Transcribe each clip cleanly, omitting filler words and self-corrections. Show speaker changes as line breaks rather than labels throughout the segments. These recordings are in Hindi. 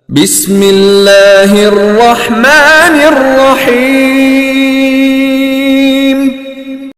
बिस्मिल्लाहिर्रहमानिर्रहीम।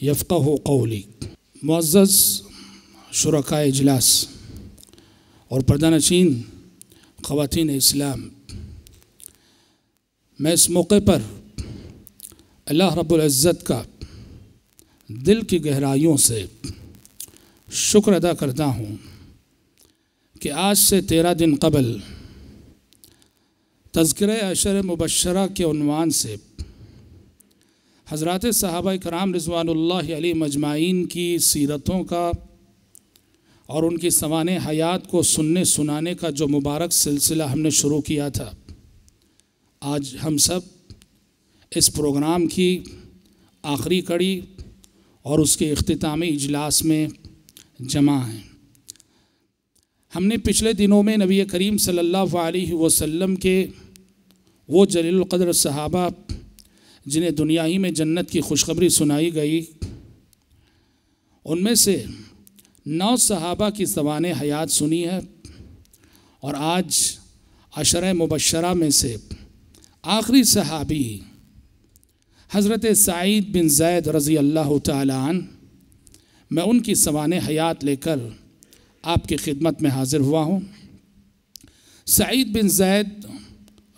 यफ़क़हू क़ौली। मुअज़्ज़ज़ शुरकाए इजलास और पर्दानशीन ख़वातीन इस्लाम, मैं इस मौके पर अल्लाह रब्बुल इज़्ज़त का दिल की गहराइयों से शुक्र अदा करता हूँ कि आज से 13 दिन कबल तज़किरे अशर मुबश्शरा के उन्वान से हज़रात सहाबा कराम रिज़वानुल्लाहि अलैहिम अजमाइन की सीरतों का और उनकी सवाने हयात को सुनने सुनाने का जो मुबारक सिलसिला हमने शुरू किया था, आज हम सब इस प्रोग्राम की आखिरी कड़ी और उसके इख्तितामी इजलास में जमा हैं। हमने पिछले दिनों में नबी करीम सल्लल्लाहु अलैहि वसल्लम के वो जलीलुल क़द्र सहाबा जिन्हें दुनिया ही में जन्नत की खुशखबरी सुनाई गई, उनमें से 9 सहाबा की ज़बान हयात सुनी है, और आज अशर मुबश्शरा में से आखिरी सहाबी हज़रत सईद बिन ज़ैद रज़ी अल्लाह तआला अन्हु, मैं उनकी ज़बान हयात लेकर आपकी खिदमत में हाज़िर हुआ हूँ। सईद बिन ज़ैद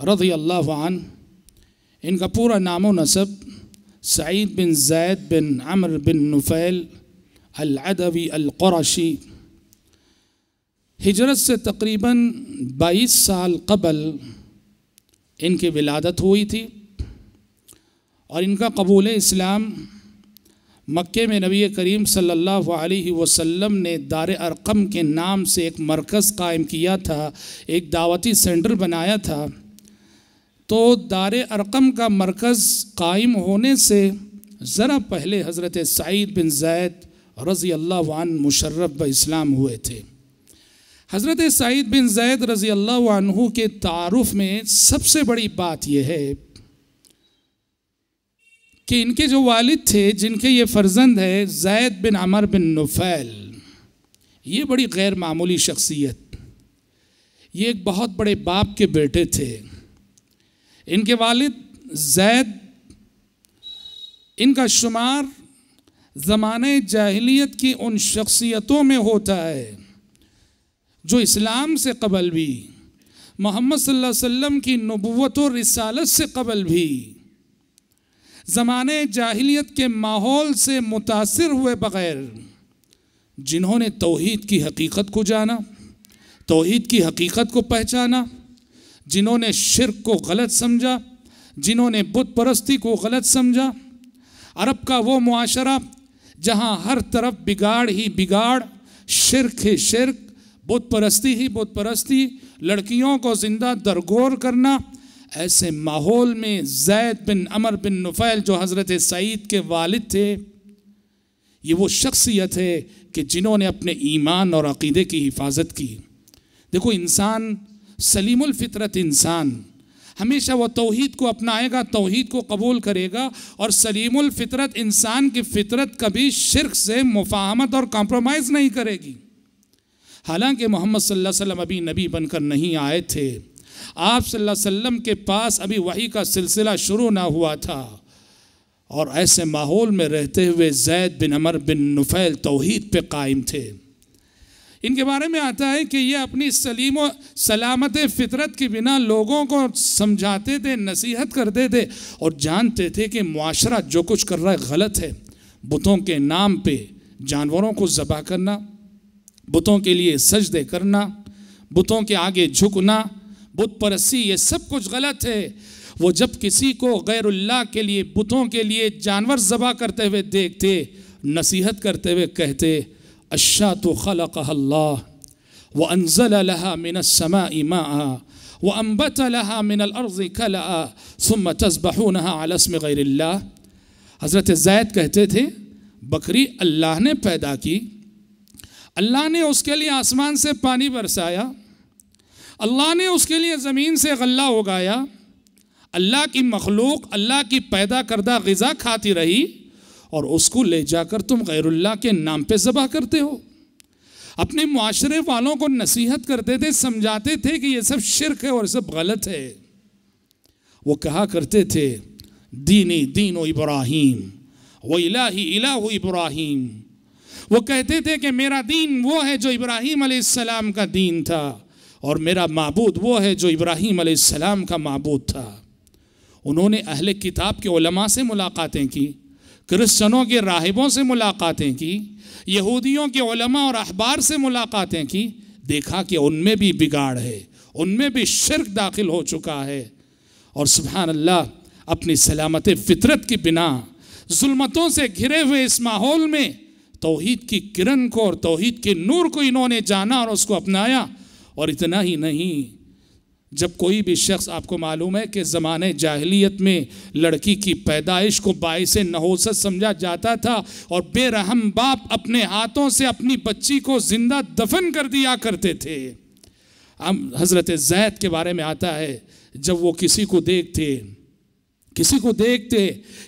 रज़ी अल्लाह अन्हु, इनका पूरा नामो नसब सईद बिन ज़ैद बिन अम्र बिन नुफ़ैल अल-अदवी अल-क़ुरशी, हिजरत से तकरीबन 22 साल कबल इनकी विलादत हुई थी, और इनका कबूल इस्लाम मक्के में नबी करीम सल्लल्लाहु अलैहि वसल्लम ने दार अरक़म के नाम से एक मरकज़ कायम किया था, एक दावती सेंटर बनाया था। तो दार अरक़म का मरकज़ कायम होने से ज़रा पहले हज़रत सईद बिन ज़ैद रज़ी अल्लाह अन्हु मुशर्रफ़ ब इस्लाम हुए थे। हज़रत सईद बिन ज़ैद रज़ी अल्लाह अन्हु के तारुफ में सबसे बड़ी बात यह है कि इनके जो वालिद थे, जिनके ये फ़र्जंद है ज़ैद बिन अमर बिन नुफ़ैल, ये बड़ी गैर मामूली शख्सियत, ये एक बहुत बड़े बाप के बेटे थे। इनके वालिद ज़ैद, इनका शुमार ज़माने जाहिलियत की उन शख्सियतों में होता है जो इस्लाम से कबल भी, मोहम्मद सल्लल्लाहु अलैहि वसल्लम की नबुव्वत और रिसालत से कबल भी ज़माने जाहिलियत के माहौल से मुतासिर हुए बग़ैर जिन्होंने तौहीद की हकीकत को जाना, तौहीद की हकीकत को पहचाना, जिन्होंने शिर्क को गलत समझा, जिन्होंने बुत परस्ती को गलत समझा। अरब का वो मुआशरा जहाँ हर तरफ बिगाड़ ही बिगाड़, शिर्क ही शिर्क, बुत परस्ती ही बुत परस्ती, लड़कियों को जिंदा दरगोर करना, ऐसे माहौल में ज़ैद बिन अमर बिन नुफ़ैल जो हज़रत सईद के वालिद थे, ये वो शख्सियत है कि जिन्होंने अपने ईमान और अक़ीदे की हिफाजत की। देखो, इंसान सलीमुल फ़ितरत इंसान हमेशा वो तौहीद को अपनाएगा, तौहीद को कबूल करेगा, और सलीमुल फ़ितरत इंसान की फ़ितरत कभी शिर्क से मुफ़ाहमत और कॉम्प्रोमाइज़ नहीं करेगी। हालांकि मोहम्मद सल्लल्लाहु अलैहि वसल्लम अभी नबी बनकर नहीं आए थे, आप सल्लल्लाहु अलैहि वसल्लम के पास अभी वही का सिलसिला शुरू ना हुआ था, और ऐसे माहौल में रहते हुए ज़ैद बिन अमर बिन नुफ़ैल तौहीद पे कायम थे। इनके बारे में आता है कि ये अपनी सलीम व सलामत फ़ितरत के बिना लोगों को समझाते थे, नसीहत करते थे, और जानते थे कि मुआशरा जो कुछ कर रहा है गलत है। बुतों के नाम पे जानवरों को ज़बह करना, बुतों के लिए सजदे करना, बुतों के आगे झुकना, बुत परस्ती, ये सब कुछ गलत है। वो जब किसी को गैरुल्लाह के लिए, बुतों के लिए जानवर ज़बह करते हुए देखते, नसीहत करते हुए कहते, अश्शातु खलक़हल्लाह व अंज़ल लहा मिनस समाई माआ व अंबत लहा मिनल अर्ज़ि कलआ सुम्मा तज़बहूनहा अला इस्मि गैरिल्लाह। हज़रत ज़ैद कहते थे, बकरी अल्लाह ने पैदा की, अल्लाह ने उसके लिए आसमान से पानी बरसाया, अल्लाह ने उसके लिए ज़मीन से गल्ला उगाया, अल्लाह की मखलूक अल्लाह की पैदा करदा ग़िज़ा खाती रही, और उसको ले जाकर तुम गैरुल्लाह के नाम पे ज़बह करते हो। अपने मुआशरे वालों को नसीहत करते थे, समझाते थे कि ये सब शिर्क है और सब गलत है। वो कहा करते थे, दीनी दीनो इब्राहीम व इलाही इलाहु इब्राहीम। वो कहते थे कि मेरा दीन वो है जो इब्राहीम अलैहिस्सलाम का दीन था, और मेरा माबूद वो है जो इब्राहीम अलैहिस्सलाम का माबूद था। उन्होंने अहले किताब के उलमा से मुलाकातें की, क्रिश्चनों के राहिबों से मुलाकातें की, यहूदियों के उलमा और अहबार से मुलाकातें की। देखा कि उनमें भी बिगाड़ है, उनमें भी शिर्क दाखिल हो चुका है। और सुभान अल्लाह, अपनी सलामत फ़ितरत की बिना जुल्मतों से घिरे हुए इस माहौल में तौहीद की किरण को और तौहीद के नूर को इन्होंने जाना और उसको अपनाया। और इतना ही नहीं, जब कोई भी शख्स, आपको मालूम है कि ज़माने जाहिलियत में लड़की की पैदाइश को बाइसे नहोसत समझा जाता था, और बेरहम बाप अपने हाथों से अपनी बच्ची को ज़िंदा दफन कर दिया करते थे। हम हज़रत ज़ैद के बारे में आता है, जब वो किसी को देखते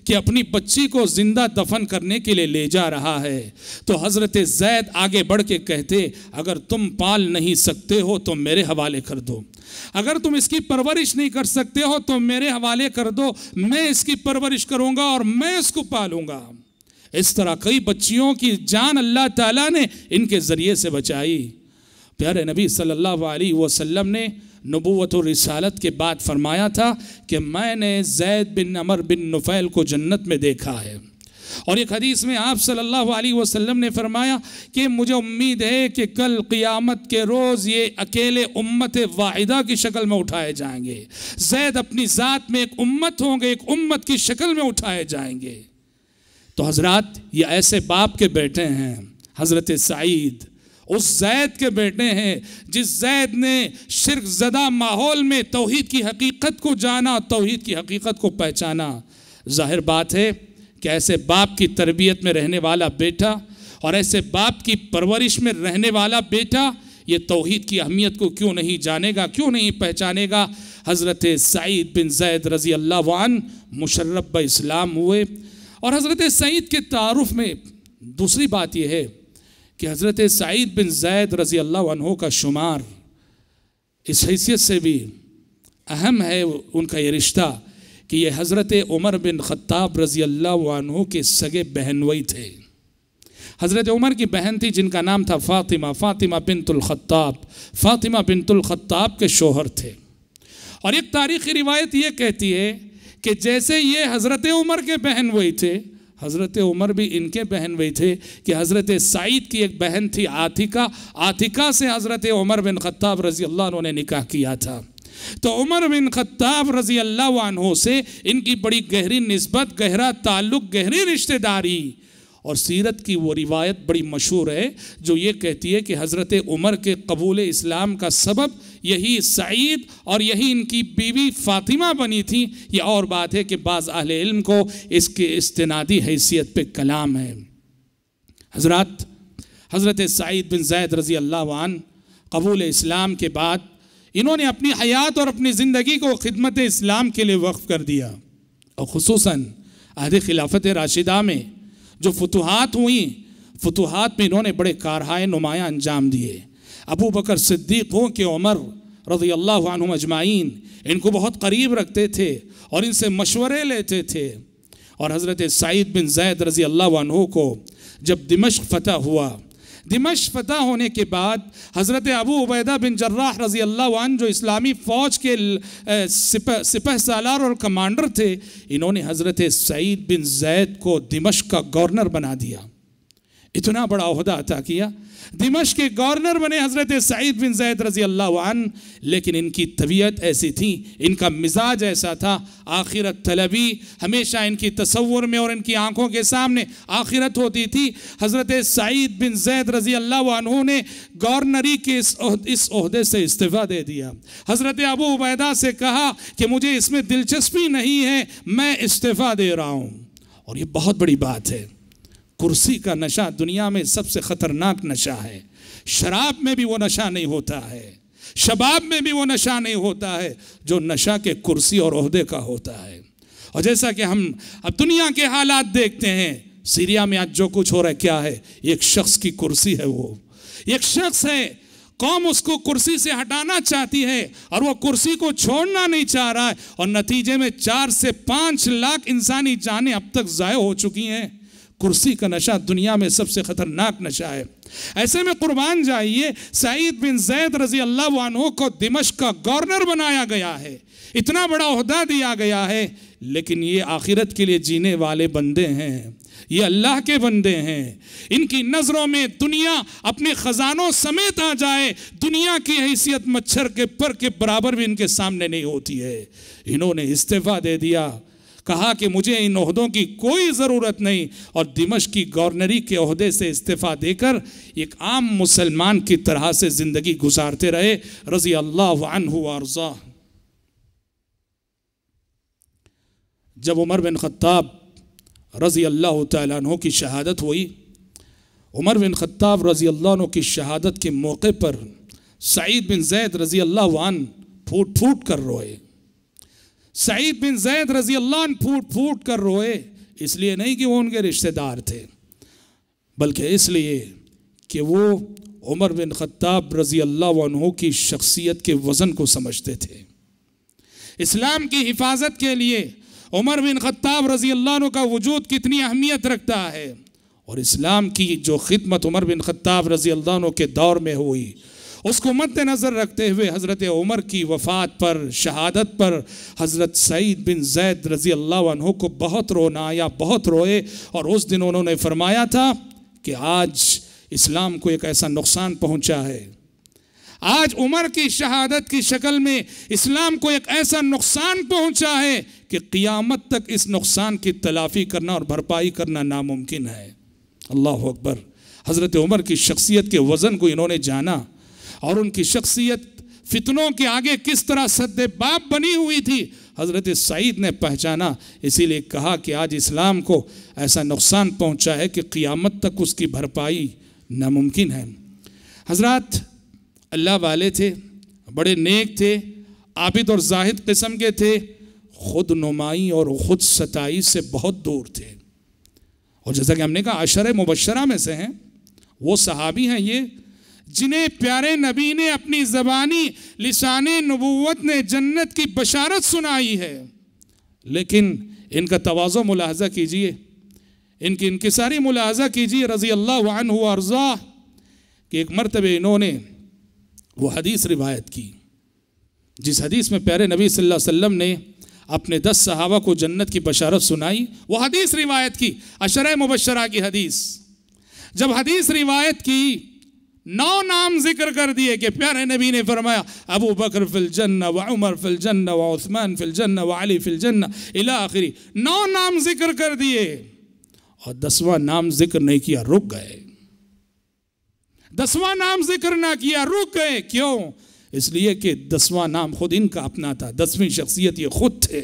कि अपनी बच्ची को ज़िंदा दफन करने के लिए ले जा रहा है, तो हज़रत ज़ैद आगे बढ़ के कहते, अगर तुम पाल नहीं सकते हो तो मेरे हवाले कर दो, अगर तुम इसकी परवरिश नहीं कर सकते हो तो मेरे हवाले कर दो, मैं इसकी परवरिश करूँगा और मैं इसको पालूँगा। इस तरह कई बच्चियों की जान अल्लाह ताला ने इनके ज़रिए से बचाई। प्यारे नबी सल्लल्लाहु अलैहि वसल्लम ने नबुव्वत और रिसालत के बाद फरमाया था कि मैंने ज़ैद बिन अमर बिन नुफ़ैल को जन्नत में देखा है। और एक हदीस में आप सल्लल्लाहु अलैहि वसल्लम ने फरमाया कि मुझे उम्मीद है कि कल क़ियामत के रोज़ ये अकेले उम्मत वाहिदा की शक्ल में उठाए जाएंगे। ज़ैद अपनी ज़ात में एक उम्मत होंगे, एक उम्मत की शक्ल में उठाए जाएंगे। तो हज़रात, ये ऐसे बाप के बेटे हैं। हज़रत सईद उस ज़ैद के बेटे हैं जिस ज़ैद ने शिर्क ज़दा माहौल में तौहीद की हकीकत को जाना, तौहीद की हकीकत को पहचाना। ज़ाहिर बात है कि ऐसे बाप की तरबियत में रहने वाला बेटा और ऐसे बाप की परवरिश में रहने वाला बेटा, ये तौहीद की अहमियत को क्यों नहीं जानेगा, क्यों नहीं पहचानेगा। हज़रत सईद बिन ज़ैद रज़ी अल्लाह अन्हु मुशर्रफ ब इस्लाम हुए। और हज़रत सईद के तारुफ में दूसरी बात यह है कि हज़रत सईद बिन ज़ैद रज़ी अल्लाह अन्हु का शुमार इस हैसियत से भी अहम है उनका ये रिश्ता कि ये हज़रत उमर बिन ख़त्ताब रज़ी अल्लाह अन्हु के सगे बहनवई थे। हज़रत उमर की बहन थी जिनका नाम था फ़ातिमा, फ़ातिमा बिनतुल ख़त्ताब, फ़ातिमा बिनतुल ख़त्ताब के शोहर थे। और एक तारीख़ी रिवायत ये कहती है कि जैसे ये हज़रत उमर के बहनवई थे, हज़रत उमर भी इनके बहनवई थे कि हज़रत सईद की एक बहन थी आतिका, आतिका से हज़रत उमर बिन ख़त्ताब रज़ी अल्लाह अन्हु ने निकाह किया था। तो उमर बिन ख़त्ताब रज़ी अल्लाह अन्हु से इनकी बड़ी गहरी निस्बत, गहरा ताल्लुक़, गहरी रिश्तेदारी। और सीरत की वो रिवायत बड़ी मशहूर है जो ये कहती है कि हज़रत उमर के कबूल इस्लाम का सबब यही सईद और यही इनकी बीवी फ़ातिमा बनी थी। ये और बात है कि बाज़ अहले इल्म को इसके इस्तिनादी हैसियत पे कलाम है। हज़रत सईद बिन ज़ैद रज़ी अल्लाह अन्हु कबूल इस्लाम के बाद इन्होंने अपनी हयात और अपनी ज़िंदगी को खिदमत इस्लाम के लिए वक्फ़ कर दिया। और ख़ुसूसन अहद खिलाफत राशिदा में जो फतूहात हुई, फतूहात में इन्होंने बड़े कारहाए नुमायाँ अंजाम दिए। अबू बकर सिद्दीक़ों के उमर रज़ी अल्लाह अन्हुम अजमाइन इनको बहुत करीब रखते थे और इनसे मशवरे लेते थे। और हज़रत सईद बिन ज़ैद रज़ी अल्लाह अन्हु को जब दिमश्क फ़तह हुआ, दिमश्क फ़तह होने के बाद हज़रत अबू उबैदा बिन जर्राह रज़ी अल्लाह अन्हु जो इस्लामी फ़ौज के सिपह सालार और कमांडर थे, इन्होंने हज़रत सईद बिन ज़ैद को दिमश्क का गवर्नर बना दिया। इतना बड़ा ओहदा अता किया, दिमश्क के गवर्नर बने हज़रत सईद बिन ज़ैद रज़ी अल्लाह अन्हु। लेकिन इनकी तबीयत ऐसी थी, इनका मिजाज ऐसा था, आखिरत तलबी हमेशा इनकी तसव्वुर में और इनकी आंखों के सामने आखिरत होती थी। हज़रत सईद बिन ज़ैद रज़ी अल्लाह अन्हु ने गवर्नरी के इस ओहदे से इस्तीफ़ा दे दिया। हज़रत अबू उबैदा से कहा कि मुझे इसमें दिलचस्पी नहीं है, मैं इस्तीफ़ा दे रहा हूँ। और ये बहुत बड़ी बात है। कुर्सी का नशा दुनिया में सबसे ख़तरनाक नशा है। शराब में भी वो नशा नहीं होता है, शबाब में भी वो नशा नहीं होता है जो नशा के कुर्सी और ओहदे का होता है। और जैसा कि हम अब दुनिया के हालात देखते हैं, सीरिया में आज जो कुछ हो रहा है क्या है, एक शख्स की कुर्सी है, वो एक शख्स है, कौम उसको कुर्सी से हटाना चाहती है और वो कुर्सी को छोड़ना नहीं चाह रहा है। और नतीजे में 4 से 5 लाख इंसानी जानें अब तक ज़ाय हो चुकी हैं। कुर्सी का नशा दुनिया में सबसे ख़तरनाक नशा है। ऐसे में कुर्बान जाइए, सईद बिन ज़ैद रज़ी अल्लाह अन्हु को दिमश्क का गवर्नर बनाया गया है, इतना बड़ा ओहदा दिया गया है। लेकिन ये आखिरत के लिए जीने वाले बंदे हैं, ये अल्लाह के बंदे हैं। इनकी नज़रों में दुनिया अपने ख़जानों समेत आ जाए, दुनिया की हैसियत मच्छर के पर के बराबर भी इनके सामने नहीं होती है। इन्होंने इस्तीफ़ा दे दिया, कहा कि मुझे इन ओहदों की कोई ज़रूरत नहीं, और दिमश्क की गवर्नरी के ओहदे से इस्तीफ़ा देकर एक आम मुसलमान की तरह से ज़िंदगी गुजारते रहे रज़ी अल्लाह अन्हु व अर्ज़ा। जब उमर बिन ख़त्ताब रज़ी अल्लाह तआला अन्हु की शहादत हुई, उमर बिन ख़त्ताब रज़ी अल्लाह अन्हु की शहादत के मौके पर सईद बिन ज़ैद रज़ी अल्लाह अन्हु फूट फूट कर रोए। सईद बिन ज़ैद रज़ी अल्लाह अन्हु फूट फूट कर रोए, इसलिए नहीं कि वो उनके रिश्तेदार थे, बल्कि इसलिए कि वो उमर बिन ख़त्ताब रज़ी अल्लाह अन्हु की शख्सियत के वज़न को समझते थे। इस्लाम की हिफाजत के लिए उमर बिन ख़त्ताब रज़ी अल्लाह अन्हु का वजूद कितनी अहमियत रखता है, और इस्लाम की जो खिदमत उमर बिन ख़त्ताब रज़ी अल्लाह अन्हु के दौर में हुई, उसको मद्देनज़र रखते हुए हज़रत उमर की वफ़ात पर, शहादत पर हज़रत सईद बिन ज़ैद रज़ी अल्लाह अन्हु को बहुत रोना आया, बहुत रोए। और उस दिन उन्होंने फरमाया था कि आज इस्लाम को एक ऐसा नुकसान पहुँचा है, आज उमर की शहादत की शक्ल में इस्लाम को एक ऐसा नुकसान पहुँचा है कि क़ियामत तक इस नुकसान की तलाफ़ी करना और भरपाई करना नामुमकिन है। अल्लाह अकबर। हज़रत उमर की शख्सियत के वज़न को इन्होंने जाना, और उनकी शख्सियत फितनों के आगे किस तरह सद्दे बाप बनी हुई थी हज़रत सईद ने पहचाना। इसीलिए कहा कि आज इस्लाम को ऐसा नुकसान पहुंचा है कि क़ियामत तक उसकी भरपाई नामुमकिन है। हज़रात, अल्लाह वाले थे, बड़े नेक थे, आबिद और जाहिद किस्म के थे, खुद नुमाई और खुद सताई से बहुत दूर थे। और जैसा कि हमने कहा अशर मुबशरा में से हैं, वो सहाबी हैं ये जिन्हें प्यारे नबी ने अपनी ज़बानी लिसाने नबूवत ने जन्नत की बशारत सुनाई है। लेकिन इनका तवाज़ो मुलाहज़ा कीजिए, इनकी इनकिसारी मुलाहज़ा कीजिए रज़ी अल्लाह अन्हु व अर्ज़ाह कि एक मरतबे इन्होंने वो हदीस रिवायत की जिस हदीस में प्यारे नबी सल्लल्लाहु अलैहि वसल्लम ने अपने 10 सहाबा को जन्नत की बशारत सुनाई। वो हदीस रिवायत की, अशर मुबशरा की हदीस। जब हदीस रिवायत की 9 नाम जिक्र कर दिए कि प्यारे नबी ने फरमाया अबू बकर फिल जन्ना व उमर फिल जन्ना व उस्मान फिल जन्ना व अली फिल जन्ना इला आखिरी 9 नाम जिक्र कर दिए और 10वां नाम जिक्र नहीं किया, रुक गए। 10वां नाम जिक्र ना किया, रुक गए। क्यों? इसलिए कि 10वां नाम खुद इनका अपना था, 10वीं शख्सियत ये खुद थे।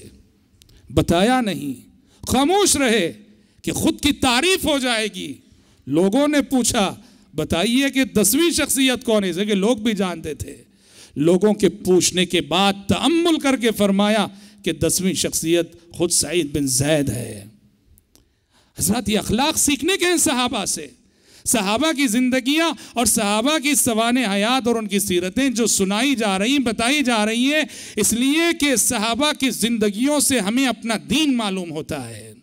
बताया नहीं, खामोश रहे कि खुद की तारीफ हो जाएगी। लोगों ने पूछा बताइए कि 10वीं शख्सियत कौन है, कि लोग भी जानते थे। लोगों के पूछने के बाद तअम्मुल करके फरमाया कि 10वीं शख्सियत खुद सईद बिन ज़ैद है। हज़रत ये अखलाक सीखने के हैं सहाबा से। सहाबा की ज़िंदगियाँ और सहाबा की सवाने हयात और उनकी सीरतें जो सुनाई जा रही, बताई जा रही हैं, इसलिए कि सहाबा की ज़िंदगियों से हमें अपना दीन मालूम होता है।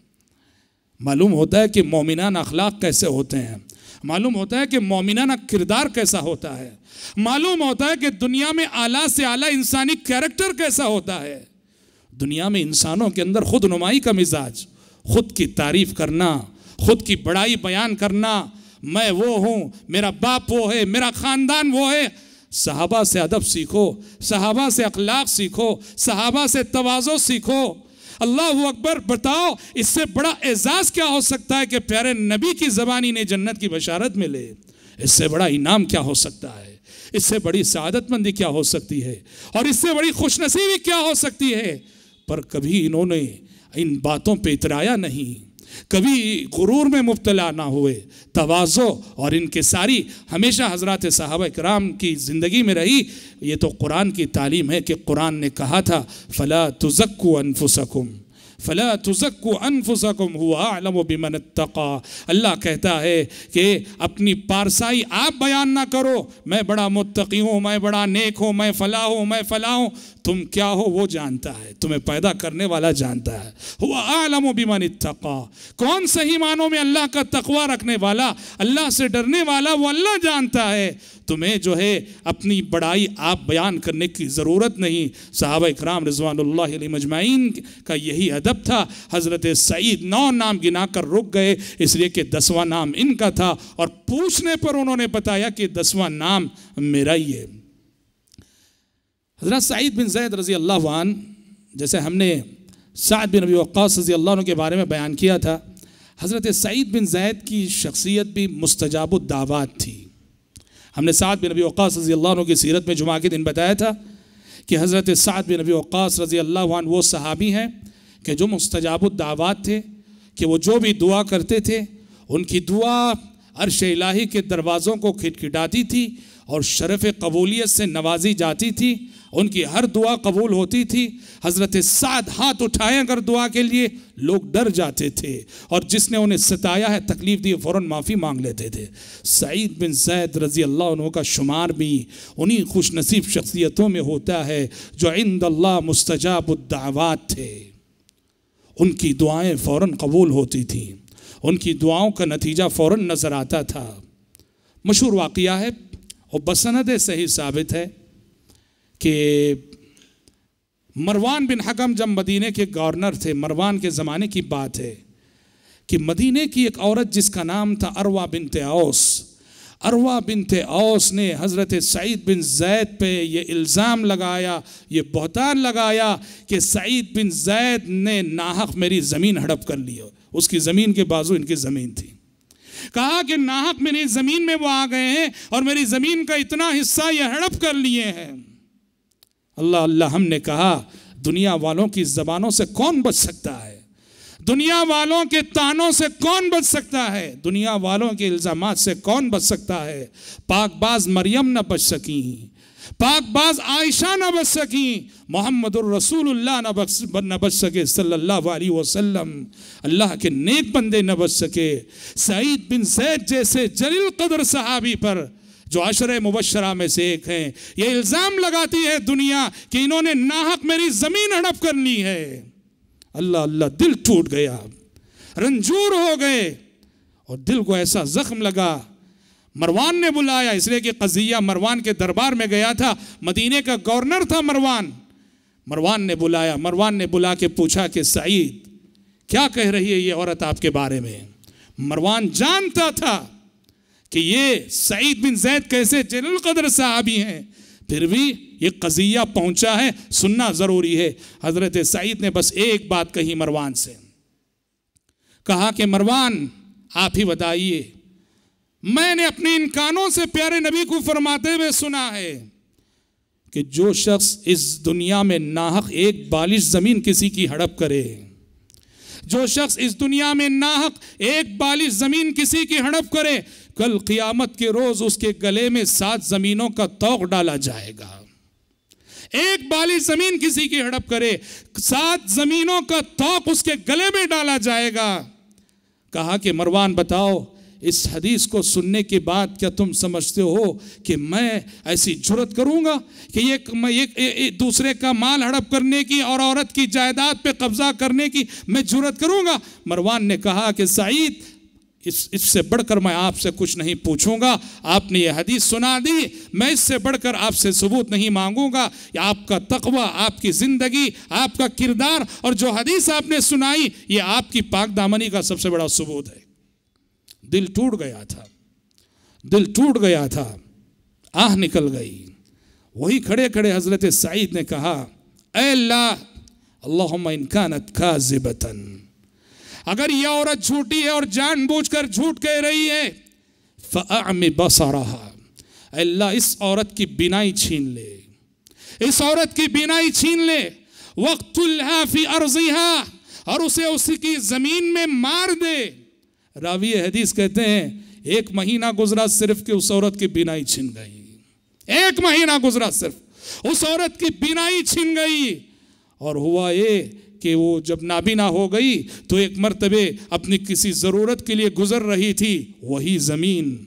मालूम होता है कि मोमिनाना अखलाक कैसे होते हैं, मालूम होता है कि मोमिनाना किरदार कैसा होता है, मालूम होता है कि दुनिया में आला से आला इंसानी कैरेक्टर कैसा होता है। दुनिया में इंसानों के अंदर खुद नुमाई का मिजाज, खुद की तारीफ करना, खुद की बड़ाई बयान करना, मैं वो हूँ, मेरा बाप वो है, मेरा ख़ानदान वो है। सहाबा से अदब सीखो, सहाबा से अखलाक सीखो, सहाबा से तवाज़ो सीखो। अल्लाह अकबर। बताओ इससे बड़ा एजाज़ क्या हो सकता है कि प्यारे नबी की ज़बानी ने जन्नत की बशारत मिले। इससे बड़ा इनाम क्या हो सकता है, इससे बड़ी सआदतमंदी क्या हो सकती है, और इससे बड़ी खुशनसीबी क्या हो सकती है। पर कभी इन्होंने इन बातों पे इतराया नहीं, कभी गुरूर में मुब्तला ना हुए। तवाज़ो और इनकिसारी हमेशा हज़रात सहाबा किराम की ज़िंदगी में रही। ये तो कुरान की तालीम है कि कुरान ने कहा था फ़ला तुज़क्कू अनफुसकुम फ़ला तुज़क्कू अनफुसकुम हुवा अअलमु बिमन इत्तक़ा। अल्लाह कहता है कि अपनी पारसाई आप बयान ना करो, मैं बड़ा मुत्तक़ी हूँ, मैं बड़ा नेक हूँ, मैं फ़लाह हूँ, मैं फ़लाह हूँ। तुम क्या हो वो जानता है, तुम्हें पैदा करने वाला जानता है। हुवा अअलमु बिमन इत्तक़ा। कौन सही मानों में अल्लाह का तक़वा रखने वाला, अल्लाह से डरने वाला, वो अल्लाह जानता है। तुम्हें जो है अपनी बड़ाई आप बयान करने की ज़रूरत नहीं। सहाबा इकराम रिज़वानुल्लाहि अलैहिम अजमाइन का यही अदब था। हज़रत सईद 9 नाम गिना कर रुक गए, इसलिए कि 10वां नाम इनका था, और पूछने पर उन्होंने बताया कि 10वां नाम मेरा ही है। हज़रत सईद बिन ज़ैद रज़ी अल्लाह अन्हु, जैसे हमने साद बिन अबी वक्कास रज़ी अल्लाह अन्हु के बारे में बयान किया था, हज़रत सईद बिन ज़ैद की शख्सियत भी मुस्तजाबुद दावात थी। हमने साद बिन अबी वक्कास रज़ी अल्लाह अन्हु की सीरत में जुमा के दिन बताया था कि हज़रत साद बिन अबी वक्कास रज़ी अल्लाह अन्हु वो सहाबी हैं कि जो मुस्तजाबुद दावात थे, कि वो जो भी दुआ करते थे उनकी दुआ अर्श इलाही के दरवाज़ों को खिटखिटाती थी और शरफ़ कबूलियत से नवाजी जाती थी। उनकी हर दुआ कबूल होती थी। हज़रत साद हाथ उठाए अगर दुआ के लिए लोग डर जाते थे, और जिसने उन्हें सताया है, तकलीफ़ दी, फ़ौरन माफ़ी मांग लेते थे। सईद बिन ज़ैद रज़ी अल्लाह अन्हु का शुमार भी उन्हीं खुश नसीब शख्सियतों में होता है जो इंदल्लाह मुस्तजाबुद दावात थे। उनकी दुआएँ फ़ौरन कबूल होती थीं, उनकी दुआओं का नतीजा फ़ौरन नज़र आता था। मशहूर वाक़या है और बसनद सही साबित है कि मरवान बिन हकम जब मदीने के गवर्नर थे, मरवान के ज़माने की बात है कि मदीने की एक औरत जिसका नाम था अरवा बिनते औस, अरवा बिनते औस ने हज़रत सईद बिन ज़ैद पे ये इल्ज़ाम लगाया, ये बहतान लगाया कि सईद बिन ज़ैद ने नाहक मेरी ज़मीन हड़प कर ली। उसकी ज़मीन के बाजू इनकी ज़मीन थी। कहा कि नाहक मेरी ज़मीन में वो आ गए हैं और मेरी ज़मीन का इतना हिस्सा ये हड़प कर लिए हैं। अल्लाह अल्लाह। हमने कहा दुनिया वालों की ज़बानों से कौन बच सकता है, दुनिया वालों के तानों से कौन बच सकता है, दुनिया वालों के इल्ज़ामात से कौन बच सकता है। पाकबाज मरियम न बच सकी, पाकबाज आयशा न बच सकी, मोहम्मदुर रसूलुल्लाह न बच सके सल्लल्लाहु अलैहि वसल्लम, अल्लाह के नेक बंदे न बच सके। सईद बिन ज़ैद जैसे जलील कदर सहाबी पर, जो अशरे मुबशरा में से एक हैं, ये इल्ज़ाम लगाती है दुनिया कि इन्होंने नाहक मेरी ज़मीन हड़प कर ली है। अल्लाह अल्लाह, दिल टूट गया, रंजूर हो गए और दिल को ऐसा जख्म लगा। मरवान ने बुलाया, इसलिए कि कज़िया मरवान के दरबार में गया था, मदीने का गवर्नर था मरवान। मरवान ने बुलाया, मरवान ने बुला के पूछा कि सईद क्या कह रही है ये औरत आपके बारे में। मरवान जानता था कि ये सईद बिन ज़ैद कैसे जलील कदर सहाबी हैं, फिर भी ये कज़िया पहुंचा है, सुनना ज़रूरी है। हज़रत सईद ने बस एक बात कही मरवान से, कहा कि मरवान आप ही बताइए, मैंने अपने इन कानों से प्यारे नबी को फरमाते हुए सुना है कि जो शख्स इस दुनिया में नाहक एक बालिश ज़मीन किसी की हड़प करे, जो शख्स इस दुनिया में नाहक एक बालिश ज़मीन किसी की हड़प करे, कल क़ियामत के रोज़ उसके गले में 7 ज़मीनों का तौक डाला जाएगा। एक बालिश ज़मीन किसी की हड़प करे, 7 ज़मीनों का तौक उसके गले में डाला जाएगा। कहा कि मरवान बताओ, इस हदीस को सुनने के बाद क्या तुम समझते हो कि मैं ऐसी जुर्रत करूंगा कि ये दूसरे का माल हड़प करने की और औरत की जायदाद पे कब्जा करने की मैं जुर्रत करूंगा? मरवान ने कहा कि सईद, इससे बढ़कर मैं आपसे कुछ नहीं पूछूंगा, आपने ये हदीस सुना दी, मैं इससे बढ़कर आपसे सबूत नहीं मांगूंगा। आपका तक़वा, आपकी ज़िंदगी, आपका किरदार और जो हदीस आपने सुनाई, ये आपकी पाक दामनी का सबसे बड़ा सबूत है। दिल टूट गया था, दिल टूट गया था, आह निकल गई। वही खड़े खड़े हज़रत सईद ने कहा, ऐ अल्लाह, अल्लाहुम्मा इन कानत काज़िबतन, अगर यह औरत झूठी है और जानबूझकर झूठ कह रही है, फ़अअमी बसरहा, अल्लाह इस औरत की बीनाई छीन ले, इस औरत की बीनाई छीन ले, वक़्तुलहा फ़ी अर्ज़िहा, और उसे उसकी ज़मीन में मार दे। रावी हदीस कहते हैं 1 महीना गुजरा सिर्फ कि उस औरत की बीनाई छिन गई। 1 महीना गुजरा सिर्फ, उस औरत की बीनाई छिन गई। और हुआ ये कि वो जब नाबीना हो गई तो एक मर्तबे अपनी किसी ज़रूरत के लिए गुजर रही थी, वही ज़मीन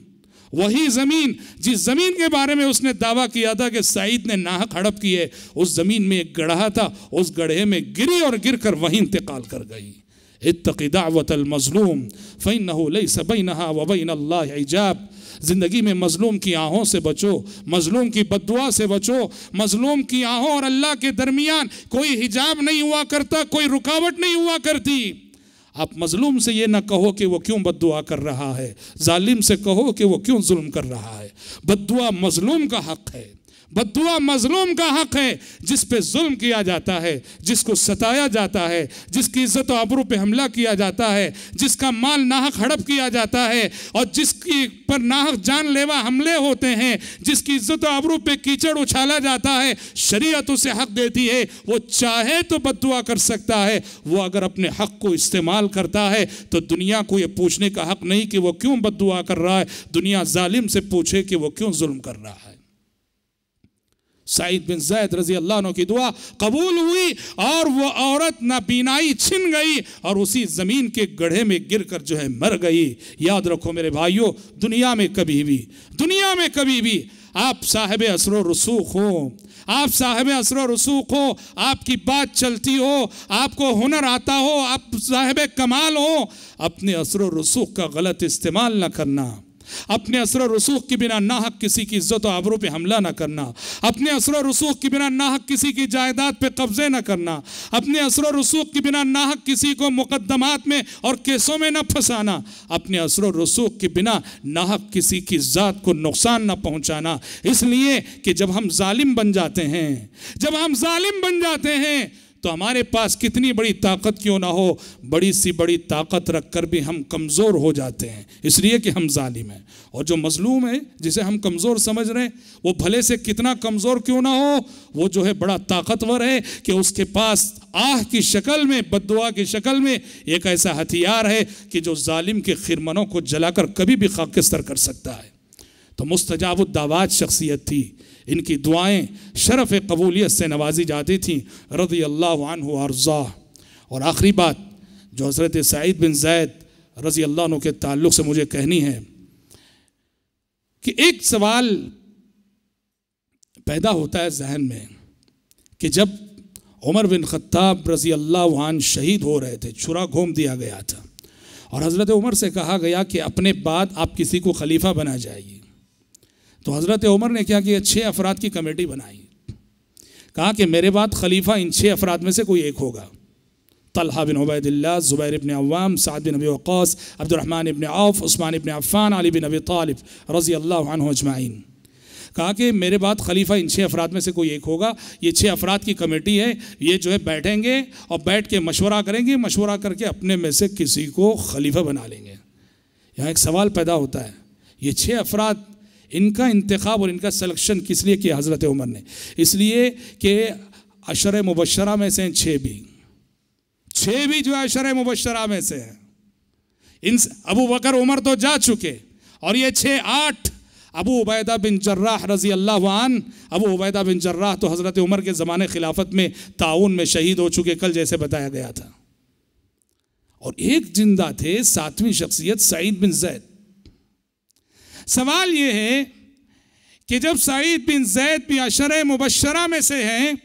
जिस ज़मीन के बारे में उसने दावा किया था कि सईद ने नाहक हड़प की है, उस ज़मीन में एक गड्ढा था, उस गड्ढे में गिरी और गिरकर वहीं इंतकाल कर गई। इत्तक़ी दाअवतल मज़लूम फ़इन्नहु लैसा बैनहा व बैनल्लाहि हिजाब। ज़िंदगी में मज़लूम की आहों से बचो, मज़लूम की बद्दुआ से बचो। मज़लूम की आहों और अल्लाह के दरमियान कोई हिजाब नहीं हुआ करता, कोई रुकावट नहीं हुआ करती। आप मज़लूम से ये ना कहो कि वो क्यों बद्दुआ कर रहा है, जालिम से कहो कि वो क्यों जुल्म कर रहा है। बद्दुआ मज़लूम का हक़ है, बद्दुआ मजलूम का हक है। जिस पे जुल्म किया जाता है, जिसको सताया जाता है, जिसकी इज्जत और आबरू पे हमला किया जाता है, जिसका माल नाहक हड़प किया जाता है और जिसकी पर नाहक जानलेवा हमले होते हैं, जिसकी इज्जत और आबरू पे कीचड़ उछाला जाता है, शरीयत उसे हक देती है। वो चाहे तो बद्दुआ कर सकता है, वो अगर अपने हक को इस्तेमाल करता है तो दुनिया को ये पूछने का हक नहीं कि वो क्यों बद्दुआ कर रहा है, दुनिया जालिम से पूछे कि वो क्यों जुल्म कर रहा है। सईद बिन ज़ैद रज़ी अल्लाह अन्हु की दुआ कबूल हुई और वो औरत नाबीनाई छिन गई और उसी ज़मीन के गड्ढे में गिरकर जो है मर गई। याद रखो मेरे भाइयों, दुनिया में कभी भी आप साहिब असर रसूख हो, आप साहिब असर रसूख हो, आपकी बात चलती हो, आपको हुनर आता हो, आप साहिब कमाल हो, अपने असर रसूख का गलत इस्तेमाल न करना। अपने असर रसूख के बिना नाहक किसी की इज्जत और आबरू पे हमला न करना। अपने असर रसूख के बिना नाहक किसी की जायदाद पे कब्जे न करना। अपने असर रसूख के बिना नाहक किसी को मुकद्दमात में और केसों में न फंसाना। अपने असर रसूख के बिना नाहक किसी की ज़ात को नुकसान न पहुंचाना। इसलिए कि जब हम जालिम बन जाते हैं तो हमारे पास कितनी बड़ी ताकत क्यों ना हो, बड़ी ताकत रखकर भी हम कमज़ोर हो जाते हैं, इसलिए कि हम जालिम हैं। और जो मजलूम है, जिसे हम कमज़ोर समझ रहे हैं, वो भले से कितना कमज़ोर क्यों ना हो, वो जो है बड़ा ताकतवर है कि उसके पास आह की शक्ल में, बद्दुआ की शक्ल में एक ऐसा हथियार है कि जो जालिम के खिरमनों को जलाकर कभी भी खाकिस्तर कर सकता है। तो मुस्तजाबुद्दावात शख्सियत थी। इनकी दुआएं शरफ़ कबूलियत से नवाजी जाती थीं रज़ियल्लाहु अन्हु अर्ज़ा। और आखिरी बात जो हज़रत सईद बिन ज़ैद रज़ियल्लाहु अन्हु के ताल्लुक़ से मुझे कहनी है कि एक सवाल पैदा होता है जहन में कि जब उमर बिन ख़त्ताब रज़ियल्लाहु अन्हु शहीद हो रहे थे, छुरा घोंप दिया गया था और हज़रत उमर से कहा गया कि अपने बाद आप किसी को खलीफा बना जाइए। तो हज़रत उमर ने क्या किया, 6 अफराद की कमेटी बनाई। कहा कि मेरे बाद खलीफा इन 6 अफराद में से कोई एक होगा। तलहा बिन उबैदिल्लाह, ज़ुबैर इब्न अव्वाम, साद बिन अबी वक़ास, अब्दुर्रहमान इब्न औफ, उस्मान इब्न अफ़्फ़ान, अली बिन अबी तालिब रज़ियल्लाहु अन्हु अजमाइन। कहा कि मेरे बाद खलीफा इन 6 अफराद में से कोई एक होगा। ये 6 अफराद की कमेटी है, ये जो है बैठेंगे और बैठ के मशवरा करेंगे, मशवरा करके अपने में से किसी को खलीफा बना लेंगे। यहाँ एक सवाल पैदा होता है, ये 6 अफराद, इनका इंतखाब और इनका सिलेक्शन किस लिए किया हज़रत उमर ने? इसलिए कि अशर मुबशरा में से 6 भी जो है अशर मुबशरा में से हैं। इन अबू बकर उमर तो जा चुके और ये 6 8 अबू उबैदा बिन जर्राह रज़ियल्लाहु अन्हु। अबू उबैदा बिन जर्राह तो हज़रत उमर के ज़माने खिलाफत में ताउन में शहीद हो चुके, कल जैसे बताया गया था। और एक जिंदा थे 7वीं शख्सियत सईद बिन ज़ैद। सवाल ये है कि जब सईद बिन ज़ैद भी अशर मुबशरा में से हैं,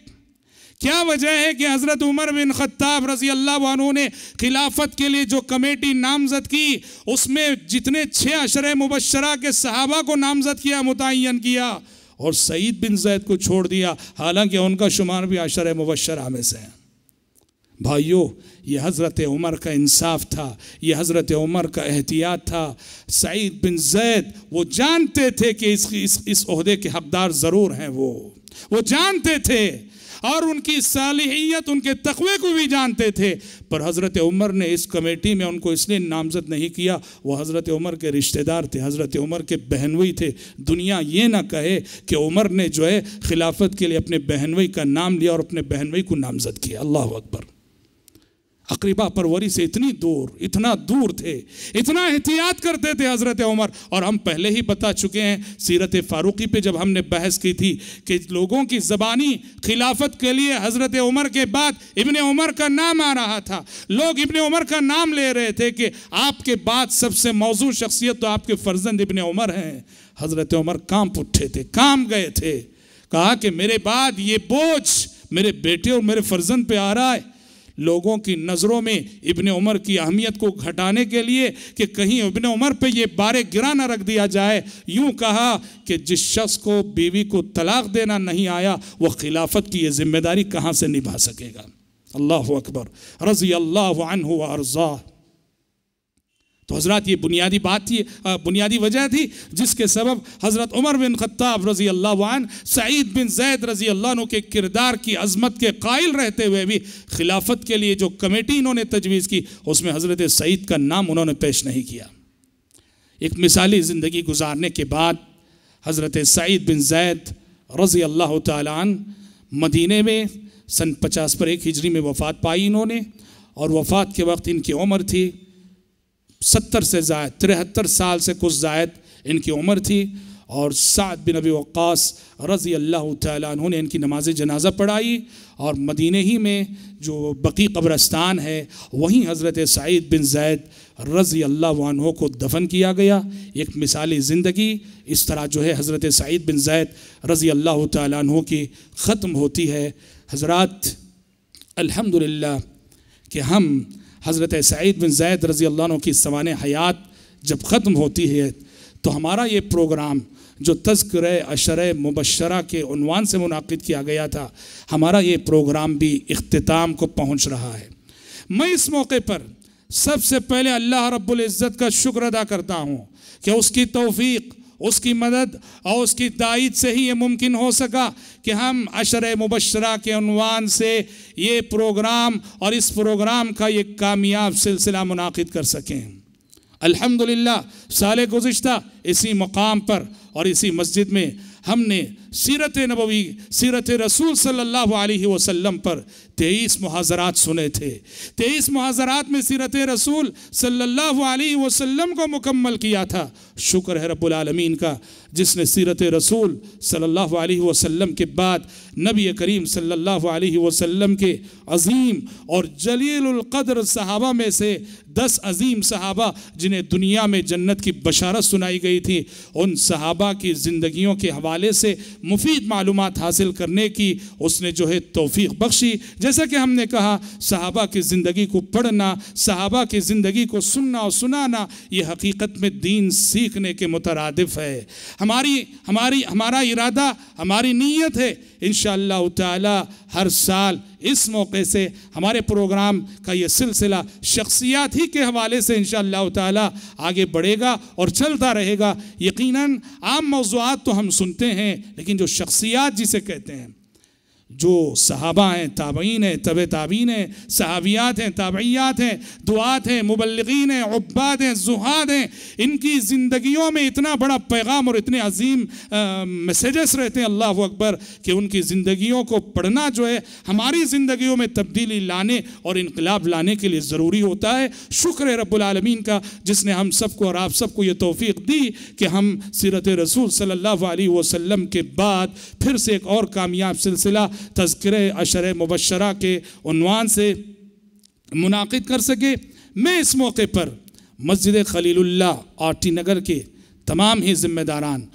क्या वजह है कि हज़रत उमर बिन ख़त्ताब रज़ियल्लाहु अन्हु ने खिलाफत के लिए जो कमेटी नामज़द की उसमें जितने 6 अशर मुबशरा के सहाबा को नामज़द किया, मुतय्यन किया, और सईद बिन ज़ैद को छोड़ दिया, हालांकि उनका शुमार भी अशर मुबशरा में से है। भाइयों, ये हज़रत उमर का इंसाफ था, ये हज़रत उमर का एहतियात था। सईद बिन ज़ैद वो जानते थे कि इस ओहदे के हकदार ज़रूर हैं, वो जानते थे और उनकी सालिहियत, उनके तक़वे को भी जानते थे। पर हज़रत उमर ने इस कमेटी में उनको इसलिए नामज़द नहीं किया, वो हज़रत उमर के रिश्तेदार थे, हज़रत उमर के बहनोई थे। दुनिया ये ना कहे कि उमर ने जो है खिलाफत के लिए अपने बहनोई का नाम लिया और अपने बहनोई को नामज़द किया। अल्लाह अकबर। अक़रीबा परवरी से इतना दूर थे, इतना एहतियात करते थे हज़रत उमर। और हम पहले ही बता चुके हैं सीरत फ़ारूक़ी पे जब हमने बहस की थी कि लोगों की ज़बानी खिलाफत के लिए हज़रत उमर के बाद इब्ने उमर का नाम आ रहा था। लोग इब्ने उमर का नाम ले रहे थे कि आपके बाद सबसे मौजूद शख्सियत तो आपके फ़र्जंद इब्ने उमर हैं। हज़रत उमर कांप उठे थे, काम गए थे। कहा कि मेरे बाद ये बोझ मेरे बेटे और मेरे फ़र्जंद पे आ रहा है। लोगों की नज़रों में इब्ने उमर की अहमियत को घटाने के लिए कि कहीं इब्ने उमर पे ये बारे गिरा ना रख दिया जाए, यूं कहा कि जिस शख्स को बीवी को तलाक देना नहीं आया वो खिलाफत की ये जिम्मेदारी कहाँ से निभा सकेगा। अल्लाह अकबर। रज़ियल्लाहु अन्हु व अर्ज़ा। तो हज़रत ये बुनियादी बात थी, बुनियादी वजह थी जिसके सबब हज़रत उमर बिन ख़त्ताब रज़ियल्लाहु अन्हु सईद बिन ज़ैद रज़ियल्लाहु अन्हु के किरदार की अज़मत के कायल रहते हुए भी खिलाफत के लिए जो कमेटी इन्होंने तजवीज़ की उसमें हज़रत सईद का नाम उन्होंने पेश नहीं किया। एक मिसाली ज़िंदगी गुजारने के बाद हज़रत सईद बिन ज़ैद रज़ियल्लाहु ताला अन्हु मदीने में सन 50 पर 1 हिजरी में वफ़ात पाई इन्होंने। और वफ़ात के वक्त इनकी उम्र थी 70 से ज़ायद, 73 साल से कुछ ज़ायद इनकी उम्र थी। और साद बिन अबी वक़ास रज़ियल्लाहु ताला अन्हु ने इनकी नमाज जनाजा पढ़ाई और मदीने ही में जो बकी कब्रस्तान है वहीं हज़रत सईद बिन ज़ैद रज़ियल्लाहु अन्हु को दफन किया गया। एक मिसाली ज़िंदगी इस तरह जो है हज़रत सईद बिन ज़ैद रज़ियल्लाहु ताला अन्हु की ख़त्म होती है। हज़रात अल्हम्दुलिल्लाह कि हम हज़रत सईद बिन ज़ैद रज़ियल्लाहु अन्हु की सवाने हयात जब ख़त्म होती है तो हमारा ये प्रोग्राम जो तज़किरे अशरे मुबशरा के उन्वान से मुनाक़िद किया गया था, हमारा ये प्रोग्राम भी इख्तिताम को पहुँच रहा है। मैं इस मौके पर सबसे पहले अल्लाह रब्बुल इज़्ज़त का शुक्र अदा करता हूँ कि उसकी तौफ़ीक़, उसकी मदद और उसकी ताईद से ही ये मुमकिन हो सका कि हम अशरे मुबशरा के उन्वान से ये प्रोग्राम और इस प्रोग्राम का ये कामयाब सिलसिला मुनाक़िद कर सकें। अल्हम्दुलिल्लाह साल गुज़िश्ता इसी मकाम पर और इसी मस्जिद में हमने सीरत नबवी, सीरत रसूल सल्लल्लाहु अलैहि वसल्लम पर 23 मुहाज़रात सुने थे। 23 मुहाज़रात में सीरत रसूल सल्लल्लाहु अलैहि वसल्लम को मुकम्मल किया था। शुक्र है रब्बुल आलमीन का जिसने सीरत रसूल सल्लल्लाहु अलैहि वसल्लम के बाद नबी करीम सल्लल्लाहु अलैहि वसल्लम के अज़ीम और जलीलुल क़द्र सहाबा में से 10 अज़ीम सहाबा जिन्हें दुनिया में जन्नत की बशारत सुनाई गई थी, उन सहाबा की ज़िंदगियों के हवाले से मुफीद मालूमात हासिल करने की उसने जो है तौफीक बख्शी। जैसा कि हमने कहा, सहाबा की ज़िंदगी को पढ़ना, सहाबा की ज़िंदगी को सुनना और सुनाना, ये हकीकत में दीन सीखने के मुतरादिफ है। हमारा इरादा, हमारी नीयत है इंशाअल्लाह ताला हर साल इस मौके से हमारे प्रोग्राम का ये सिलसिला शख्सियात ही के हवाले से इंशाअल्लाह ताला आगे बढ़ेगा और चलता रहेगा। यकीनन आम मौज़ूआत तो हम सुनते हैं, लेकिन जो शख्सियात जिसे कहते हैं, जो सहाबा हैं, ताबईन हैं, तबे ताबीन हैं, सहाबियात हैं, ताबईयात हैं, दुआत हैं, मुबल्लिगीन हैं, उब्बाद हैं, ज़ुहाद हैं, इनकी ज़िंदगियों में इतना बड़ा पैगाम और इतने अजीम मैसेजेस रहते हैं, अल्लाह अकबर, कि उनकी ज़िंदगियों को पढ़ना जो है हमारी ज़िंदगियों में तब्दीली लाने और इनकलाब लाने के लिए ज़रूरी होता है। शुक्र है रब्बुल आलमीन का जिसने हम सबको और आप सबको ये तौफीक दी कि हम सीरत रसूल सल्लल्लाहु अलैहि वसल्लम के बाद फिर से एक और कामयाब सिलसिला तज़किरे अशर मुबश्शरा के उन्वान से मुनाकिद कर सके। मैं इस मौके पर मस्जिद खलीलुल्लाह आरटी नगर के तमाम ही ज़िम्मेदारान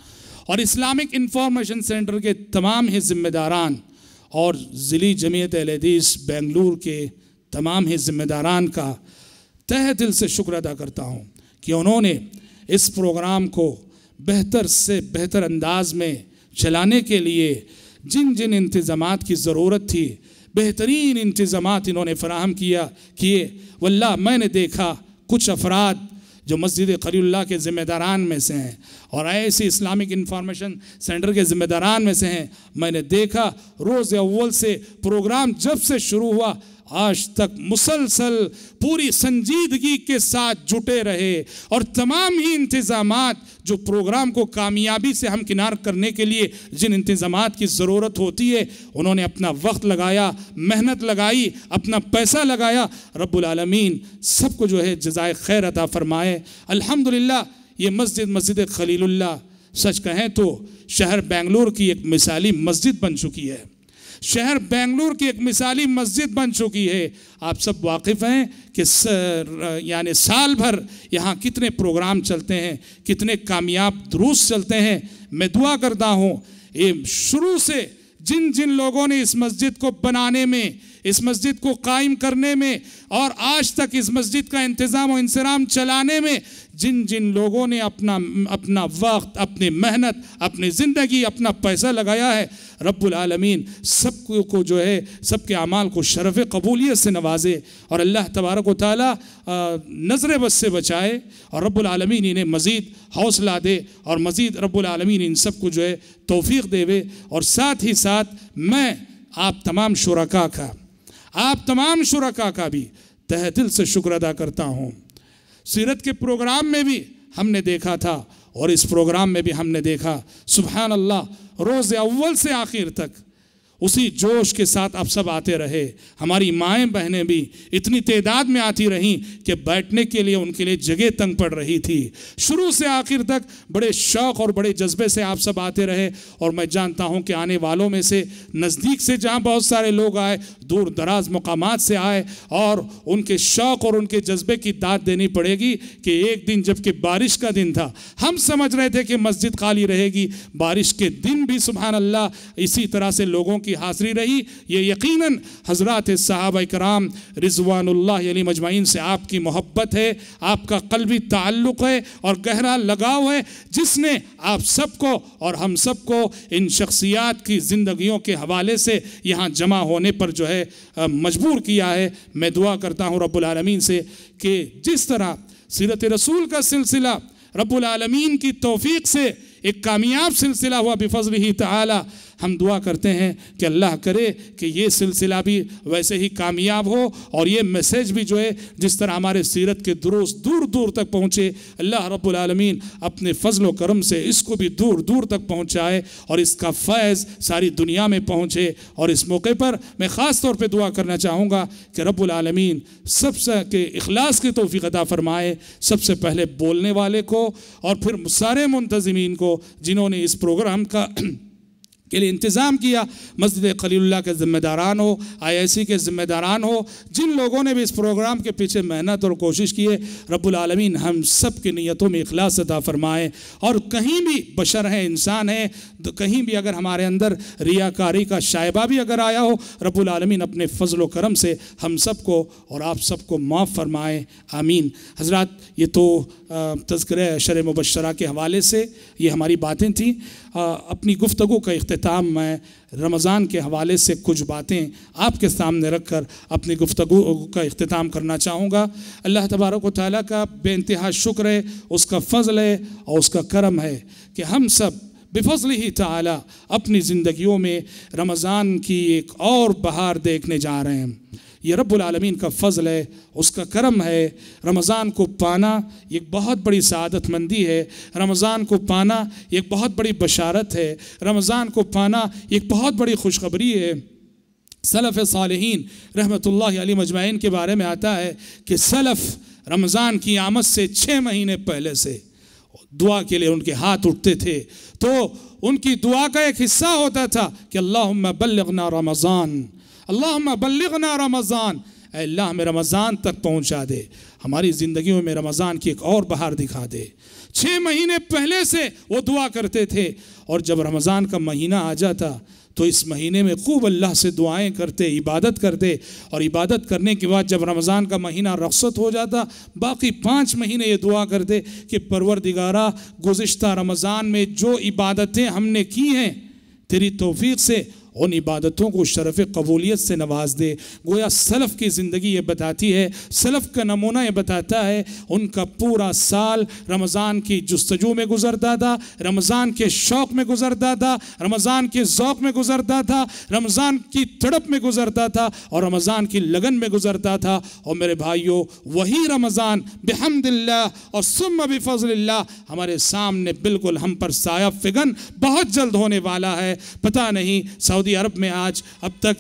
और इस्लामिक इंफॉर्मेशन सेंटर के तमाम ही ज़िम्मेदारान और ज़िली जमीयत अहले हदीस बेंगलुरु के तमाम ही ज़िम्मेदारान का तहे दिल से शुक्र अदा करता हूँ कि उन्होंने इस प्रोग्राम को बेहतर से बेहतर अंदाज में चलाने के लिए जिन जिन इंतज़ामात की ज़रूरत थी, बेहतरीन इंतज़ामात इन्होंने फ़राहम किए। वल्लाह मैंने देखा कुछ अफराद जो मस्जिद खलीलुल्लाह के ज़िम्मेदारान में से हैं और ऐसे इस्लामिक इंफॉर्मेशन सेंटर के ज़िम्मेदारान में से हैं, मैंने देखा रोज़ अव्वल से प्रोग्राम जब से शुरू हुआ आज तक मुसलसल पूरी संजीदगी के साथ जुटे रहे और तमाम ही इंतज़ामात जो प्रोग्राम को कामयाबी से हमकिनार करने के लिए जिन इंतज़ामात की ज़रूरत होती है, उन्होंने अपना वक्त लगाया, मेहनत लगाई, अपना पैसा लगाया। रब्बुल आलमीन सबको जो है जज़ाए खैर अता फरमाए। अल्हम्दुलिल्लाह ये मस्जिद खलीलुल्लाह सच कहें तो शहर बेंगलुरु की एक मिसाली मस्जिद बन चुकी है। शहर बेंगलुरु की एक मिसाली मस्जिद बन चुकी है। आप सब वाकिफ़ हैं कि यानी साल भर यहाँ कितने प्रोग्राम चलते हैं, कितने कामयाब दुरूस चलते हैं। मैं दुआ करता हूँ ये शुरू से जिन जिन लोगों ने इस मस्जिद को बनाने में, इस मस्जिद को कायम करने में और आज तक इस मस्जिद का इंतज़ाम और इंसराम चलाने में जिन जिन लोगों ने अपना वक्त, अपनी मेहनत, अपनी ज़िंदगी, अपना पैसा लगाया है, रब्बुल आलमीन सबको जो है सबके अमाल को शरफ़ कबूलियत से नवाजे और अल्लाह तबारक व तआला नज़र बस से बचाए और रब्बुल आलमीन इन्हें मज़ीद हौसला दे और मज़ीद रब्बुल आलमीन इन सबको जो है तौफ़ीक़ देवे। और साथ ही साथ मैं आप तमाम शुरका का भी तहे दिल से शुक्र अदा करता हूँ। सीरत के प्रोग्राम में भी हमने देखा था और इस प्रोग्राम में भी हमने देखा, सुभान अल्लाह, रोज़ अव्वल से आखिर तक उसी जोश के साथ आप सब आते रहे। हमारी माएँ बहनें भी इतनी तादाद में आती रहीं कि बैठने के लिए उनके लिए जगह तंग पड़ रही थी। शुरू से आखिर तक बड़े शौक़ और बड़े जज्बे से आप सब आते रहे और मैं जानता हूँ कि आने वालों में से नज़दीक से जहाँ बहुत सारे लोग आए, दूर दराज मकामात से आए और उनके शौक़ और उनके जज्बे की दाद देनी पड़ेगी कि एक दिन जबकि बारिश का दिन था, हम समझ रहे थे कि मस्जिद खाली रहेगी, बारिश के दिन भी सुभान अल्लाह इसी तरह से लोगों की हाज़िरी रही। ये यकीनन हज़रात सहाबा कराम रिज़वानुल्लाह अलैहिम अजमाइन से आपकी मोहब्बत है, आपका क़ल्बी ताल्लुक़ है और गहरा लगाव है, जिसने आप सबको और हम सबको इन शख्सियात की ज़िंदगियों के हवाले से यहाँ जमा होने पर जो है मजबूर किया है। मैं दुआ करता हूँ रब्बुल आलमीन से कि जिस तरह सीरत रसूल का सिलसिला रब्बुल आलमीन की तौफ़ीक़ से एक कामयाब सिलसिला हुआ बिफ़ज़लिही तआला, हम दुआ करते हैं कि अल्लाह करे कि ये सिलसिला भी वैसे ही कामयाब हो और ये मैसेज भी जो है जिस तरह हमारे सीरत के दुरूस दूर दूर तक पहुँचे, अल्लाह रब्बुल आलमीन अपने फजल व करम से इसको भी दूर दूर तक पहुँचाए और इसका फैज़ सारी दुनिया में पहुँचे। और इस मौके पर मैं ख़ास तौर पे दुआ करना चाहूँगा कि रब्बुल आलमीन सबसे के इखलास की तौफीक अता फरमाए, सबसे पहले बोलने वाले को और फिर सारे मुंतज़िमीन को जिन्होंने इस प्रोग्राम का के लिए इंतज़ाम किया, मस्जिद खलीलुल्लाह के ज़िम्मेदारान हो, IIC के ज़िम्मेदारान हो, जिन लोगों ने भी इस प्रोग्राम के पीछे मेहनत और कोशिश की है, रब्बुल आलमीन हम सब की नीयतों में इखलास अता फरमाए। और कहीं भी बशर है, इंसान है, तो कहीं भी अगर हमारे अंदर रियाकारी का शायबा भी अगर आया हो, रब्बुल आलमीन अपने फजल व करम से हम सबको और आप सबको माफ़ फरमाए, आमीन। हज़रात, ये तो तज़किरा अशर मुबश्शरा के हवाले से ये हमारी बातें थी। अपनी गुफ्तगू का इख्तिताम मैं रमज़ान के हवाले से कुछ बातें आपके सामने रख कर अपनी गुफ्तगू का इख्तिताम करना चाहूँगा। अल्लाह तबारक व तआला का बेइंतहा शुक्र है, उसका फ़ज़ल है और उसका करम है कि हम सब बिफ़ज़लिही ताला अपनी ज़िंदगियों में रमज़ान की एक और बहार देखने जा रहे हैं। ये रब्बुल आलमीन का फ़ज़ल है, उसका करम है। रमज़ान को पाना एक बहुत बड़ी सआदतमंदी है, रमज़ान को पाना एक बहुत बड़ी बशारत है, रमज़ान को पाना एक बहुत बड़ी खुशखबरी है। सलफ़ सालिहीन रहमतुल्लाहि अलैहिम अजमाइन के बारे में आता है कि सलफ़ रमज़ान की आमद से 6 महीने पहले से दुआ के लिए उनके हाथ उठते थे, तो उनकी दुआ का एक हिस्सा होता था कि अल्लाहुम्मा बल्लिगना रमज़ान, अल्लाहुम्मा बल्लिगना रमज़ान, अल्लाह हमें रमज़ान तक पहुँचा दे, हमारी ज़िंदगियों में रमज़ान की एक और बहार दिखा दे। 6 महीने पहले से वो दुआ करते थे और जब रमज़ान का महीना आ जाता तो इस महीने में खूब अल्लाह से दुआएं करते, इबादत करते और इबादत करने के बाद जब रमज़ान का महीना रुख़्सत हो जाता, बाकी 5 महीने ये दुआ करते कि परवरदिगारा गुज़िश्ता रमज़ान में जो इबादतें हमने की हैं तेरी तौफ़ीक़ से उन इबादतों को शरफ़ कबूलियत से नवाज दे। गोया सलफ़ की ज़िंदगी ये बताती है, सलफ़ का नमूना ये बताता है, उनका पूरा साल रमज़ान की जुस्तजू में गुज़रता था, रमज़ान के शौक़ में गुज़रता था, रमज़ान के ज़ौक़ में गुज़रता था, रमज़ान की तड़प में गुज़रता था और रमज़ान की लगन में गुज़रता था। और मेरे भाइयों, वही रमज़ान बिहम्दिल्लाह और सुम्मा बिफ़ज़लिल्लाह हमारे सामने बिल्कुल हम पर साया फ़िगन बहुत जल्द होने वाला है। पता नहीं सऊदी अरब में आज अब तक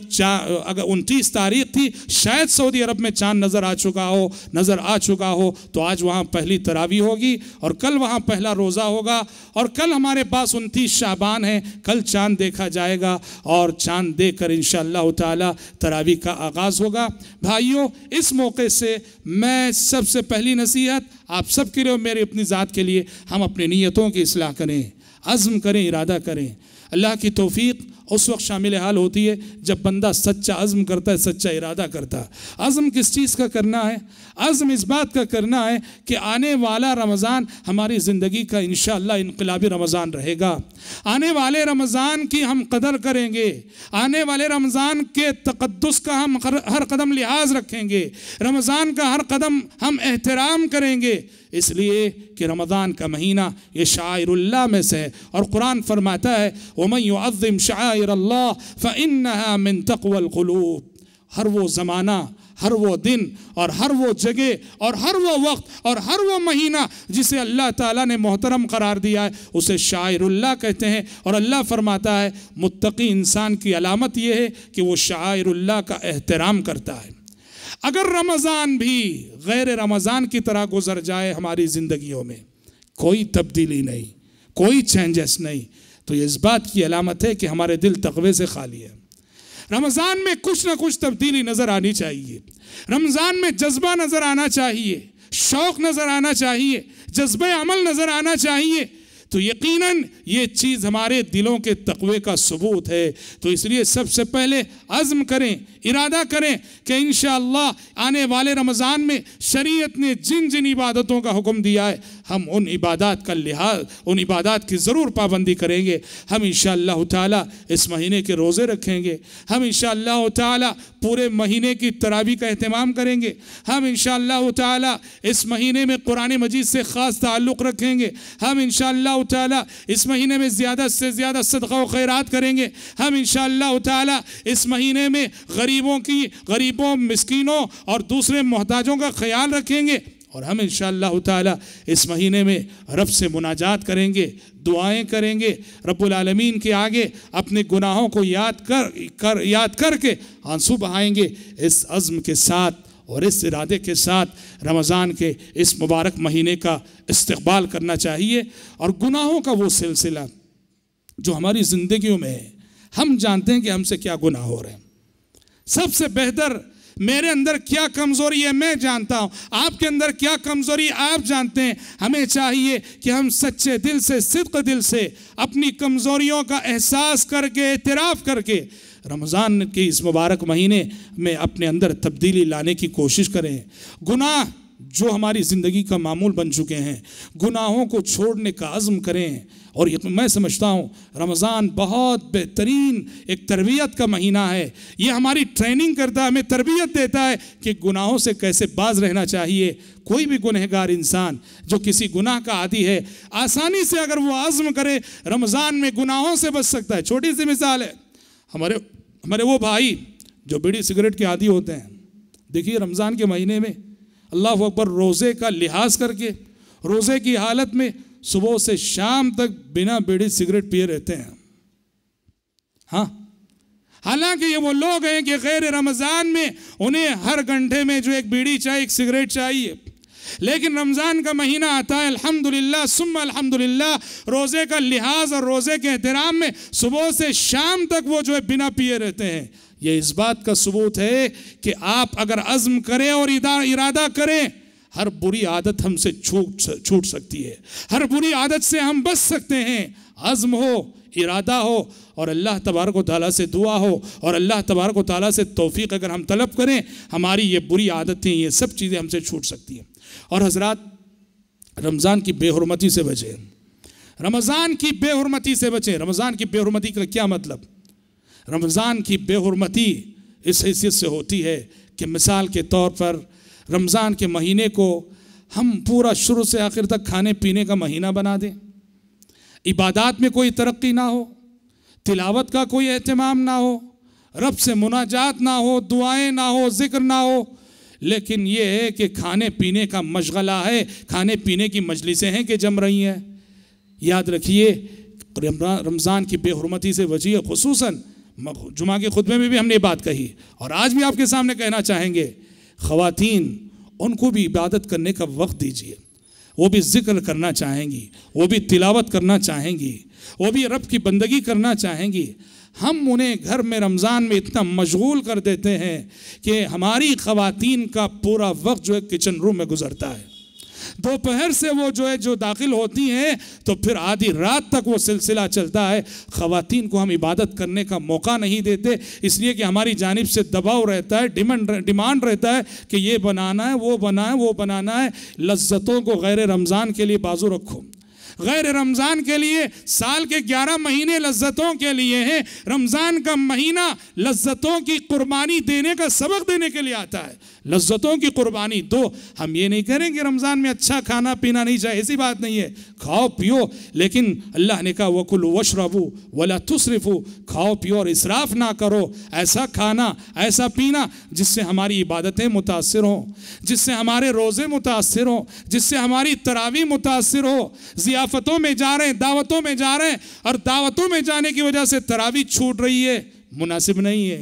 अगर 29 तारीख थी, शायद सऊदी अरब में चांद नज़र आ चुका हो, तो आज वहाँ पहली तरावी होगी और कल वहाँ पहला रोज़ा होगा और कल हमारे पास 29 शाबान है, कल चांद देखा जाएगा और चांद देखकर इंशाअल्लाह ताला तरावी का आगाज़ होगा। भाइयों, इस मौके से मैं सबसे पहली नसीहत आप सब के लिए और मेरी अपनी ज़ात के लिए, हम अपनी नीयतों की इस्लाह करें, अज़्म करें, इरादा करें। अल्लाह की तौफ़ीक़ उस वक्त शामिल हाल होती है जब बंदा सच्चा अज़्म करता है, सच्चा इरादा करता है। अज़्म किस चीज़ का करना है? अज़्म इस बात का करना है कि आने वाला रमज़ान हमारी ज़िंदगी का इंशाअल्लाह इनक़लाबी रमज़ान रहेगा। आने वाले रमज़ान की हम कदर करेंगे, आने वाले रमज़ान के तक़द्दुस का हम हर कदम लिहाज रखेंगे, रमज़ान का हर कदम हम एहतराम करेंगे, इसलिए कि रमज़ान का महीना ये शाइरुल्लाह में से है और कुरान फरमाता है वमन युअज़्ज़िम शाइरल्लाह फ़इन्नहा मिन तक़वल क़ुलूब। हर वो ज़माना, हर वो दिन और हर वो जगह और हर वो वक्त और हर वो महीना जिसे अल्लाह ताला ने मोहतरम करार दिया है उसे शाइरुल्लाह कहते हैं। और अल्लाह फरमाता है मुत्तकी इंसान की अलामत ये है कि वो शाइरुल्लाह का एहतराम करता है। अगर रमज़ान भी गैर रमज़ान की तरह गुजर जाए हमारी ज़िंदगियों में, कोई तब्दीली नहीं, कोई चेंजेस नहीं, तो ये इस बात की अलामत है कि हमारे दिल तक़वे से खाली है। रमज़ान में कुछ ना कुछ तब्दीली नज़र आनी चाहिए, रमज़ान में जज्बा नज़र आना चाहिए, शौक़ नज़र आना चाहिए, जज्बे अमल नज़र आना चाहिए, तो यकीनन ये चीज़ हमारे दिलों के तक़वे का सबूत है। तो इसलिए सबसे पहले अज़्म करें, इरादा करें कि इंशाअल्लाह आने वाले रमज़ान में शरीयत ने जिन जिन इबादतों का हुक्म दिया है हम उन इबादत का लिहाज, उन इबादत की ज़रूर पाबंदी करेंगे। हम इंशाअल्लाह ताला इस महीने के रोज़े रखेंगे। हम इंशाअल्लाह ताला पूरे महीने की तरावी का एहतमाम करेंगे। हम इंशाअल्लाह ताला इस महीने में कुरान मजीद से ख़ास ताल्लुक़ रखेंगे। हम इंशाअल्लाह ताला इस महीने में ज़्यादा से ज़्यादा सदक़ा व खैरात करेंगे। हम इंशाअल्लाह ताला इस महीने में गरीबों, मिस्कीनों और दूसरे मोहताजों का ख्याल रखेंगे। और हम इंशाअल्लाह ताला इस महीने में रब से मुनाजात करेंगे, दुआएं करेंगे, रब्बुल आलमीन के आगे अपने गुनाहों को याद करके आंसू बहाएंगे। इस अज़्म के साथ और इस इरादे के साथ रमज़ान के इस मुबारक महीने का इस्तक़बाल करना चाहिए। और गुनाहों का वो सिलसिला जो हमारी ज़िंदगियों में है, हम जानते हैं कि हमसे क्या गुनाह हो रहे हैं। सबसे बेहतर मेरे अंदर क्या कमज़ोरी है मैं जानता हूँ, आपके अंदर क्या कमज़ोरी आप जानते हैं। हमें चाहिए कि हम सच्चे दिल से, सिद्क़ दिल से अपनी कमज़ोरियों का एहसास करके, एतराफ़ करके रमज़ान के इस मुबारक महीने में अपने अंदर तब्दीली लाने की कोशिश करें। गुनाह जो हमारी ज़िंदगी का मामूल बन चुके हैं, गुनाहों को छोड़ने का अज़्म करें। और ये मैं समझता हूँ रमज़ान बहुत बेहतरीन एक तरबियत का महीना है। ये हमारी ट्रेनिंग करता है, हमें तरबियत देता है कि गुनाहों से कैसे बाज रहना चाहिए। कोई भी गुनहगार इंसान जो किसी गुनाह का आदी है, आसानी से अगर वो आज़्म करे रमज़ान में गुनाहों से बच सकता है। छोटी सी मिसाल है, हमारे वो भाई जो बीड़ी सिगरेट के आदी होते हैं, देखिए रमज़ान के महीने में अल्लाह अकबर रोज़े का लिहाज करके, रोज़े की हालत में सुबह से शाम तक बिना बीड़ी सिगरेट पिए रहते हैं। हाँ, हालांकि ये वो लोग हैं कि गैर रमज़ान में उन्हें हर घंटे में जो एक बीड़ी चाहिए, एक सिगरेट चाहिए, लेकिन रमज़ान का महीना आता है, अल्हम्दुलिल्लाह सुम्मा अल्हम्दुलिल्लाह, रोज़े का लिहाज और रोज़े के एहतराम में सुबह से शाम तक वो जो है बिना पिए रहते हैं। ये इस बात का सबूत है कि आप अगर अज़्म करें और इरादा करें, हर बुरी आदत हमसे छूट सकती है, हर बुरी आदत से हम बच सकते हैं। अज़्म हो, इरादा हो और अल्लाह तबारक व तआला से दुआ हो और अल्लाह तबारक व तआला से तौफीक अगर हम तलब करें, हमारी ये बुरी आदतें, ये सब चीज़ें हमसे छूट सकती हैं। और हज़रात, रमज़ान की बेहुरमती से बचें, रमज़ान की बेहुरमती से बचें। रमज़ान की बेहुरमती का क्या मतलब? रमज़ान की बेहुरमती इस हैसियत से होती है कि मिसाल के तौर पर रमज़ान के महीने को हम पूरा शुरू से आखिर तक खाने पीने का महीना बना दें, इबादत में कोई तरक्की ना हो, तिलावत का कोई एहतमाम ना हो, रब से मुनाजात ना हो, दुआएं ना हो, ज़िक्र ना हो, लेकिन ये है कि खाने पीने का मशगला है, खाने पीने की मजलिसें हैं कि जम रही हैं। याद रखिए रमज़ान की बेहुरमती से बचिए। खुसूसन जुमा के खुतबे में भी हमने बात कही और आज भी आपके सामने कहना चाहेंगे, ख़वातीन उनको भी इबादत करने का वक्त दीजिए। वो भी ज़िक्र करना चाहेंगी, वो भी तिलावत करना चाहेंगी, वो भी रब की बंदगी करना चाहेंगी। हम उन्हें घर में रमज़ान में इतना मशगूल कर देते हैं कि हमारी ख़वातीन का पूरा वक्त जो है किचन रूम में गुजरता है। दोपहर से वो जो दाखिल होती हैं तो फिर आधी रात तक वो सिलसिला चलता है। ख़वातीन को हम इबादत करने का मौका नहीं देते, इसलिए कि हमारी जानिब से दबाव रहता है, डिमांड रहता है कि ये बनाना है, वो बनाना है। लज्जतों को गैर रमज़ान के लिए बाजू रखो। गैर रमज़ान के लिए साल के 11 महीने लज्जतों के लिए हैं, रमज़ान का महीना लज्जतों की कुर्बानी देने का सबक देने के लिए आता है। लज्जतों की कुर्बानी दो। हम ये नहीं करेंगे रमज़ान में अच्छा खाना पीना नहीं चाहिए, ऐसी बात नहीं है, खाओ पियो, लेकिन अल्लाह ने कहा वकुलू वशरबू वला तुसरिफू, खाओ पियो और इसराफ ना करो। ऐसा खाना, ऐसा पीना जिससे हमारी इबादतें मुतासिर हों, जिससे हमारे रोज़े मुतासिर हों, जिससे हमारी तरावी मुतासिर हो। ज़ियाफ़तों में जा रहे हैं, दावतों में जा रहे हैं और दावतों में जाने की वजह से तरावी छूट रही है, मुनासिब नहीं है।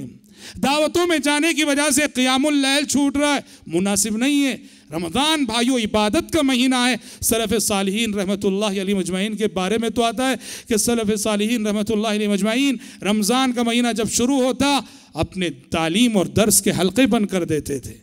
दावतों में जाने की वजह से क़ियामुल लैल छूट रहा है, मुनासिब नहीं है। रमज़ान भाइयों इबादत का महीना है। सलफ़ सालिहीन रहमतुल्लाह अलैहि मजमईन के बारे में तो आता है कि सलफ़ सालिहीन रहमतुल्लाह अलैहि मजमईन रमज़ान का महीना जब शुरू होता अपने तालीम और दर्स के हल्के बंद कर देते थे।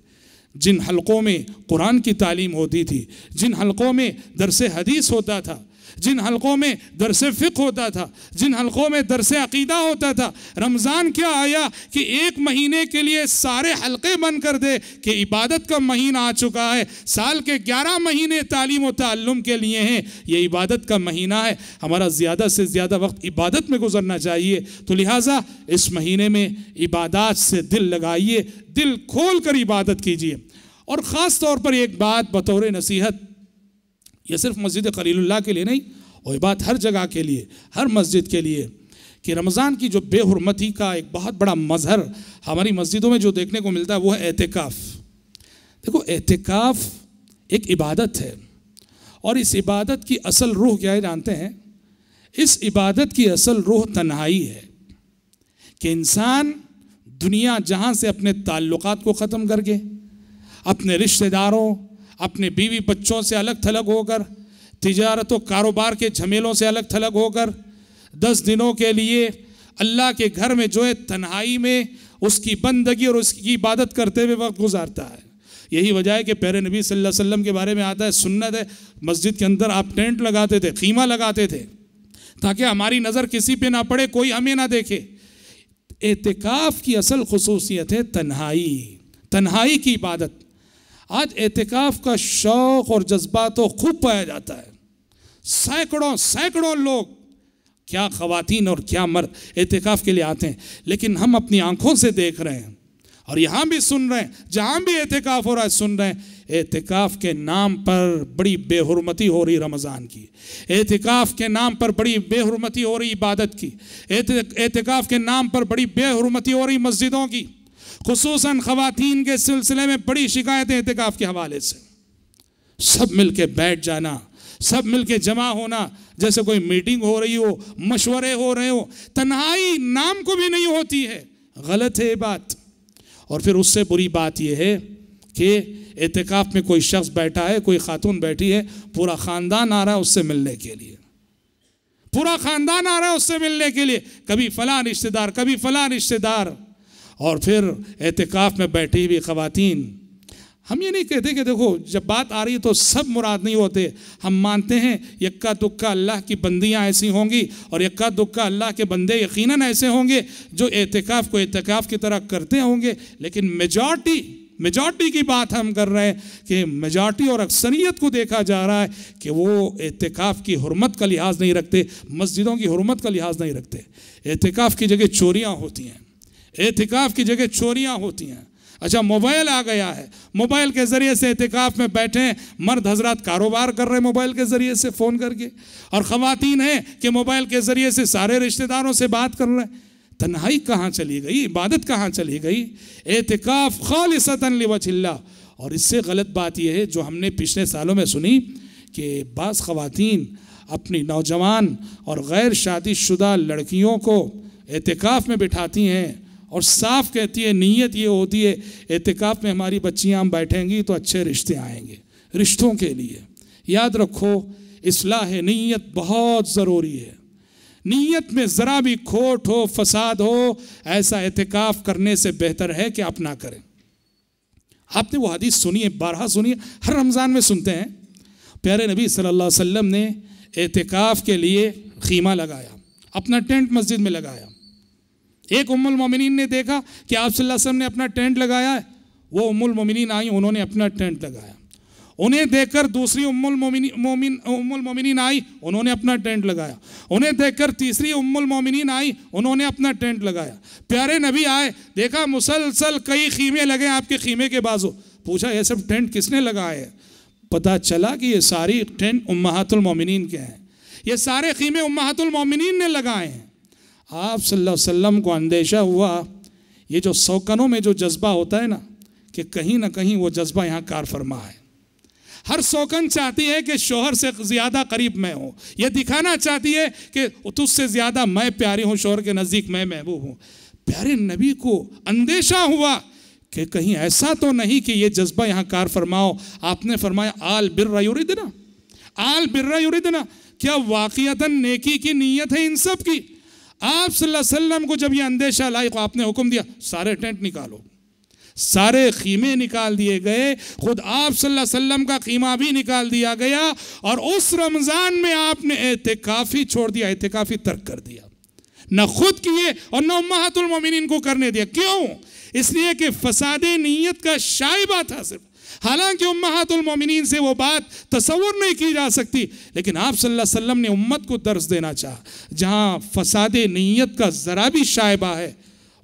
जिन हलकों में कुरान की तालीम होती थी, जिन हलकों में दरस हदीस होता था, जिन हलकों में दरस फ़िक़्ह होता था, जिन हलकों में दरस अक़ीदा होता था, रमज़ान क्या आया कि एक महीने के लिए सारे हलक़े बंद कर दे कि इबादत का महीना आ चुका है। साल के 11 महीने तालीम व ताल्लुम के लिए हैं, ये इबादत का महीना है, हमारा ज़्यादा से ज़्यादा वक्त इबादत में गुजरना चाहिए। तो लिहाजा इस महीने में इबादत से दिल लगाइए, दिल खोल कर इबादत कीजिए। और ख़ास तौर पर एक बात बतौर नसीहत, ये सिर्फ मस्जिद खलीलुल्लाह के लिए नहीं, और ये बात हर जगह के लिए, हर मस्जिद के लिए, कि रमज़ान की जो बेहुरमती का एक बहुत बड़ा मज़हर हमारी मस्जिदों में जो देखने को मिलता है वो है एतिकाफ़। देखो, एतिकाफ़ एक इबादत है, और इस इबादत की असल रूह क्या है जानते हैं? इस इबादत की असल रूह तन्हाई है, कि इंसान दुनिया जहाँ से अपने ताल्लुकात को ख़त्म करके, अपने रिश्तेदारों, अपने बीवी बच्चों से अलग थलग होकर, तिजारत व कारोबार के झमेलों से अलग थलग होकर 10 दिनों के लिए अल्लाह के घर में जो है तन्हाई में उसकी बंदगी और उसकी इबादत करते हुए वक्त गुजारता है। यही वजह है कि प्यारे नबी सल्लल्लाहु अलैहि वसल्लम के बारे में आता है, सुन्नत है, मस्जिद के अंदर आप टेंट लगाते थे, खीमा लगाते थे, ताकि हमारी नज़र किसी पे ना पड़े, कोई हमें ना देखे। एतिकाफ़ की असल खुसूसियत है तन्हाई, तन्हाई की इबादत। आज एतिकाफ़ का शौक़ और जज्बा तो खूब पाया जाता है। सैकड़ों लोग, क्या ख़वातीन और क्या मर्द एतिकाफ़ के लिए आते हैं, लेकिन हम अपनी आंखों से देख रहे हैं और यहाँ भी सुन रहे हैं, जहाँ भी एतिकाफ़ हो रहा है सुन रहे हैं, एतिकाफ़ के नाम पर बड़ी बेहुरमती हो रही रमज़ान की, एतिकाफ़ के नाम पर बड़ी बेहुरमती हो रही इबादत की, एतिकाफ़ के नाम पर बड़ी बेहुरमती हो रही मस्जिदों की। खुसूसन ख़वातीन के सिलसिले में बड़ी शिकायतें एतिकाफ़ के हवाले से। सब मिल के बैठ जाना, सब मिल के जमा होना, जैसे कोई मीटिंग हो रही हो, मशवरे हो रहे हो, तन्हाई नाम को भी नहीं होती है। गलत है ये बात। और फिर उससे बुरी बात यह है कि एतिकाफ़ में कोई शख्स बैठा है, कोई खातून बैठी है, पूरा ख़ानदान आ रहा है उससे मिलने के लिए, पूरा ख़ानदान आ रहा है उससे मिलने के लिए, कभी फ़लाँ रिश्तेदार, कभी फ़लाँ रिश्तेदार। और फिर एतिकाफ़ में बैठी हुई ख़वातीन, हम ये नहीं कहते कि देखो जब बात आ रही है तो सब मुराद नहीं होते, हम मानते हैं यक्का दुक्का अल्लाह की बंदियां ऐसी होंगी और यक्का दुक्का अल्लाह के बंदे यकीनन ऐसे होंगे जो एतिकाफ़ को एतिकाफ़ की तरह करते होंगे। लेकिन मेजॉरिटी की बात हम कर रहे हैं कि मेजॉरिटी और अक्सरियत को देखा जा रहा है कि वो एतिकाफ़ की हुर्मत का लिहाज नहीं रखते, मस्जिदों की हुर्मत का लिहाज नहीं रखते। एतिकाफ़ की जगह चोरियाँ होती हैं, एतिकाफ़ की जगह चोरियाँ होती हैं। अच्छा, मोबाइल आ गया है, मोबाइल के ज़रिए से एतिकाफ़ में बैठे मर्द हजरात कारोबार कर रहे हैं मोबाइल के ज़रिए से फ़ोन करके, और ख़वातीन हैं कि मोबाइल के ज़रिए से सारे रिश्तेदारों से बात कर रहे हैं। तन्हाई कहाँ चली गई, इबादत कहाँ चली गई? एतिकाफ़ खालिसतन लिवजहिल्लाह। और इससे गलत बात यह है जो हमने पिछले सालों में सुनी कि बाज़ ख़वातीन अपनी नौजवान और गैर शादीशुदा लड़कियों को एतिकाफ़ में बिठाती हैं और साफ कहती है, नीयत ये होती है एतिकाफ़ में हमारी बच्चियाँ हम बैठेंगी तो अच्छे रिश्ते आएंगे। रिश्तों के लिए याद रखो, इस्लाह नीयत बहुत ज़रूरी है। नीयत में ज़रा भी खोट हो, फसाद हो, ऐसा एतिकाफ़ करने से बेहतर है कि आप ना करें। आपने वो हदीस सुनी है, बारहा सुनी है, हर रमज़ान में सुनते हैं। प्यारे नबी सल्लल्लाहु अलैहि वसल्लम ने एतिकाफ़ के लिए खीमा लगाया, अपना टेंट मस्जिद में लगाया। एक उम्मुल मोमिनीन ने देखा कि आप सल्लल्लाहु अलैहि वसल्लम ने अपना टेंट लगाया है, वो उम्मुल मोमिनीन आई, उन्होंने अपना टेंट लगाया। उन्हें देखकर दूसरी उम्मुल मोमिनीन आई, उन्होंने अपना टेंट लगाया। उन्हें देखकर तीसरी उम्मुल मोमिनीन आई, उन्होंने अपना टेंट लगाया। प्यारे नबी आए, देखा मुसलसल कई खीमे लगे आपके खीमे के बाजू। पूछा ये सब टेंट किसने लगाए? पता चला कि ये सारी टेंट उम्महातुल मोमिनीन के हैं, ये सारे खीमे उम्महातुल मोमिनीन ने लगाए हैं। आप सल्लल्लाहु अलैहि वसल्लम को अंदेशा हुआ, ये जो सौकनों में जो जज्बा होता है ना, कि कहीं ना कहीं वो जज्बा यहाँ कार फरमा है। हर सौकन चाहती है कि शोहर से ज़्यादा करीब मैं हूँ, ये दिखाना चाहती है कि तुझसे ज़्यादा मैं प्यारी हूँ, शोहर के नज़दीक मैं महबूब हूँ। प्यारे नबी को अंदेशा हुआ कि कहीं ऐसा तो नहीं कि ये जज्बा यहाँ कार फरमाओ। आपने फरमाया आल बिर्रा युरिदना, आल बिर्रा युरिदना, क्या वाक़ियतन नेकी की नीयत है इन सब की? आप सल्लल्लाहु अलैहि वसल्लम को जब ये अंदेशा लायक, आपने हुक्म दिया सारे टेंट निकालो, सारे खीमे निकाल दिए गए, खुद आप सल्लल्लाहु अलैहि वसल्लम का खीमा भी निकाल दिया गया, और उस रमज़ान में आपने एतिकाफ़ी छोड़ दिया, एतिकाफ़ी तर्क कर दिया, न खुद किए और न उम्महातुल मोमिनीन को करने दिया। क्यों? इसलिए कि फसादे नीयत का शाइबा था सिर्फ। हालांकि उम्महातुल मोमिनीन से वो बात तसव्वुर नहीं की जा सकती, लेकिन आप सल्लल्लाहु अलैहि वसल्लम ने उम्मत को दर्स देना चाहा, जहाँ फसादे नीयत का ज़रा भी शाइबा है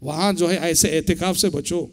वहाँ जो है ऐसे एतिकाफ़ से बचो।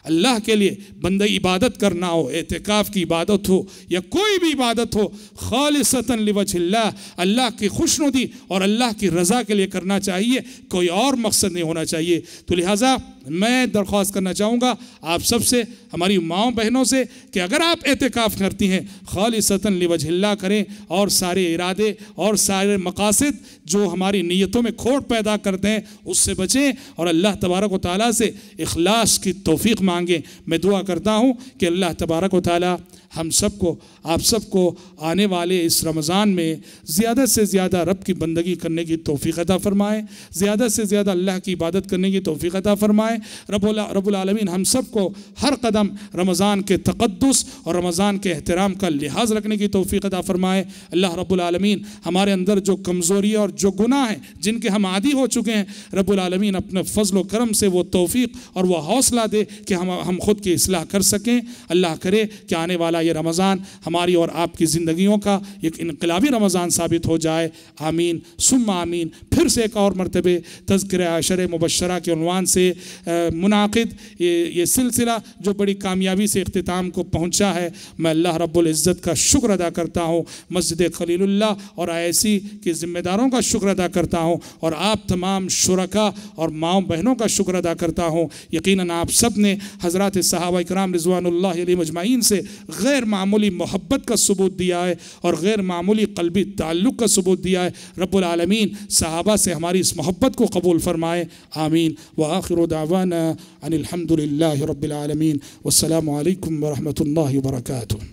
अल्लाह के लिए बंदे इबादत करना हो, एतिकाफ़ की इबादत हो या कोई भी इबादत हो, खालिसतन लिवजहिल्लाह, अल्लाह की खुशनुदी और अल्लाह की रज़ा के लिए करना चाहिए, कोई और मकसद नहीं होना चाहिए। तो लिहाजा मैं दरख्वास्त करना चाहूँगा आप सबसे, हमारी माओ बहनों से, कि अगर आप एतिकाफ़ करती हैं खालिसतन लिवजहिल्लाह करें, और सारे इरादे और सारे मकासद जो हमारी नीयतों में खोट पैदा करते हैं उससे बचें, और अल्लाह तबारक व तआला से इखलास की तौफीक मांगें। मैं दुआ करता हूँ कि अल्लाह तबारक व तआला हम सबको, आप सबको आने वाले इस रमज़ान में ज़्यादा से ज़्यादा रब की बंदगी करने की तौफीक अता फ़रमाए, ज़्यादा से ज़्यादा अल्लाह की इबादत करने की तौफीक अता फ़रमाए। रब्बुल आलमीन हम सबको हर कदम रमज़ान के तक़द्दुस और रमज़ान के एहतराम का लिहाज रखने की तौफीक अता फ़रमाए। अल्लाह रब्बुल आलमीन हमारे अंदर जो कमज़ोरी और जो गुनाह हैं जिनके हम आदी हो चुके हैं, रब्बुल आलमीन अपने फ़ज़ल व करम से वो तौफीक और वो हौसला दे कि हम खुद की इस्लाह कर सकें। अल्लाह करे कि आने वाला ये रमज़ान हमारी और आपकी ज़िंदगियों का एक इनकलाबी रमज़ान साबित हो जाए। आमीन सुम्मा आमीन। फिर से एक और मरतबे तज़किरा अशर मुबश्शरा के उन्वान से मुनाकिद ये सिलसिला जो बड़ी कामयाबी से इख्तिताम को पहुँचा है, मैं अल्लाह रब्बुल इज़्ज़त का शुक्र अदा करता हूँ, मस्जिद खलीलुल्लाह और आईसी के ज़िम्मेदारों का शुक्र अदा करता हूँ, और आप तमाम शुरका और माओ बहनों का शुक्र अदा करता हूँ। यकीनन आप सब ने हज़रात सहाबा इकराम रिज़वानुल्लाहि अलैहिम अजमाइन से गैर मामूली मोहब्बत का सबूत दिया है और गैर मामूली क़ल्बी ताल्लुक़ का सबूत दिया है। रब्बुल आलमीन सहाबा से हमारी इस मोहब्बत को कबूल फरमाए। आमीन। व आखिरु दावाना अनिल हम्दुलिल्लाहि रब्बिल आलमीन। वस्सलामु अलैकुम व रहमतुल्लाहि व बरकातुहू।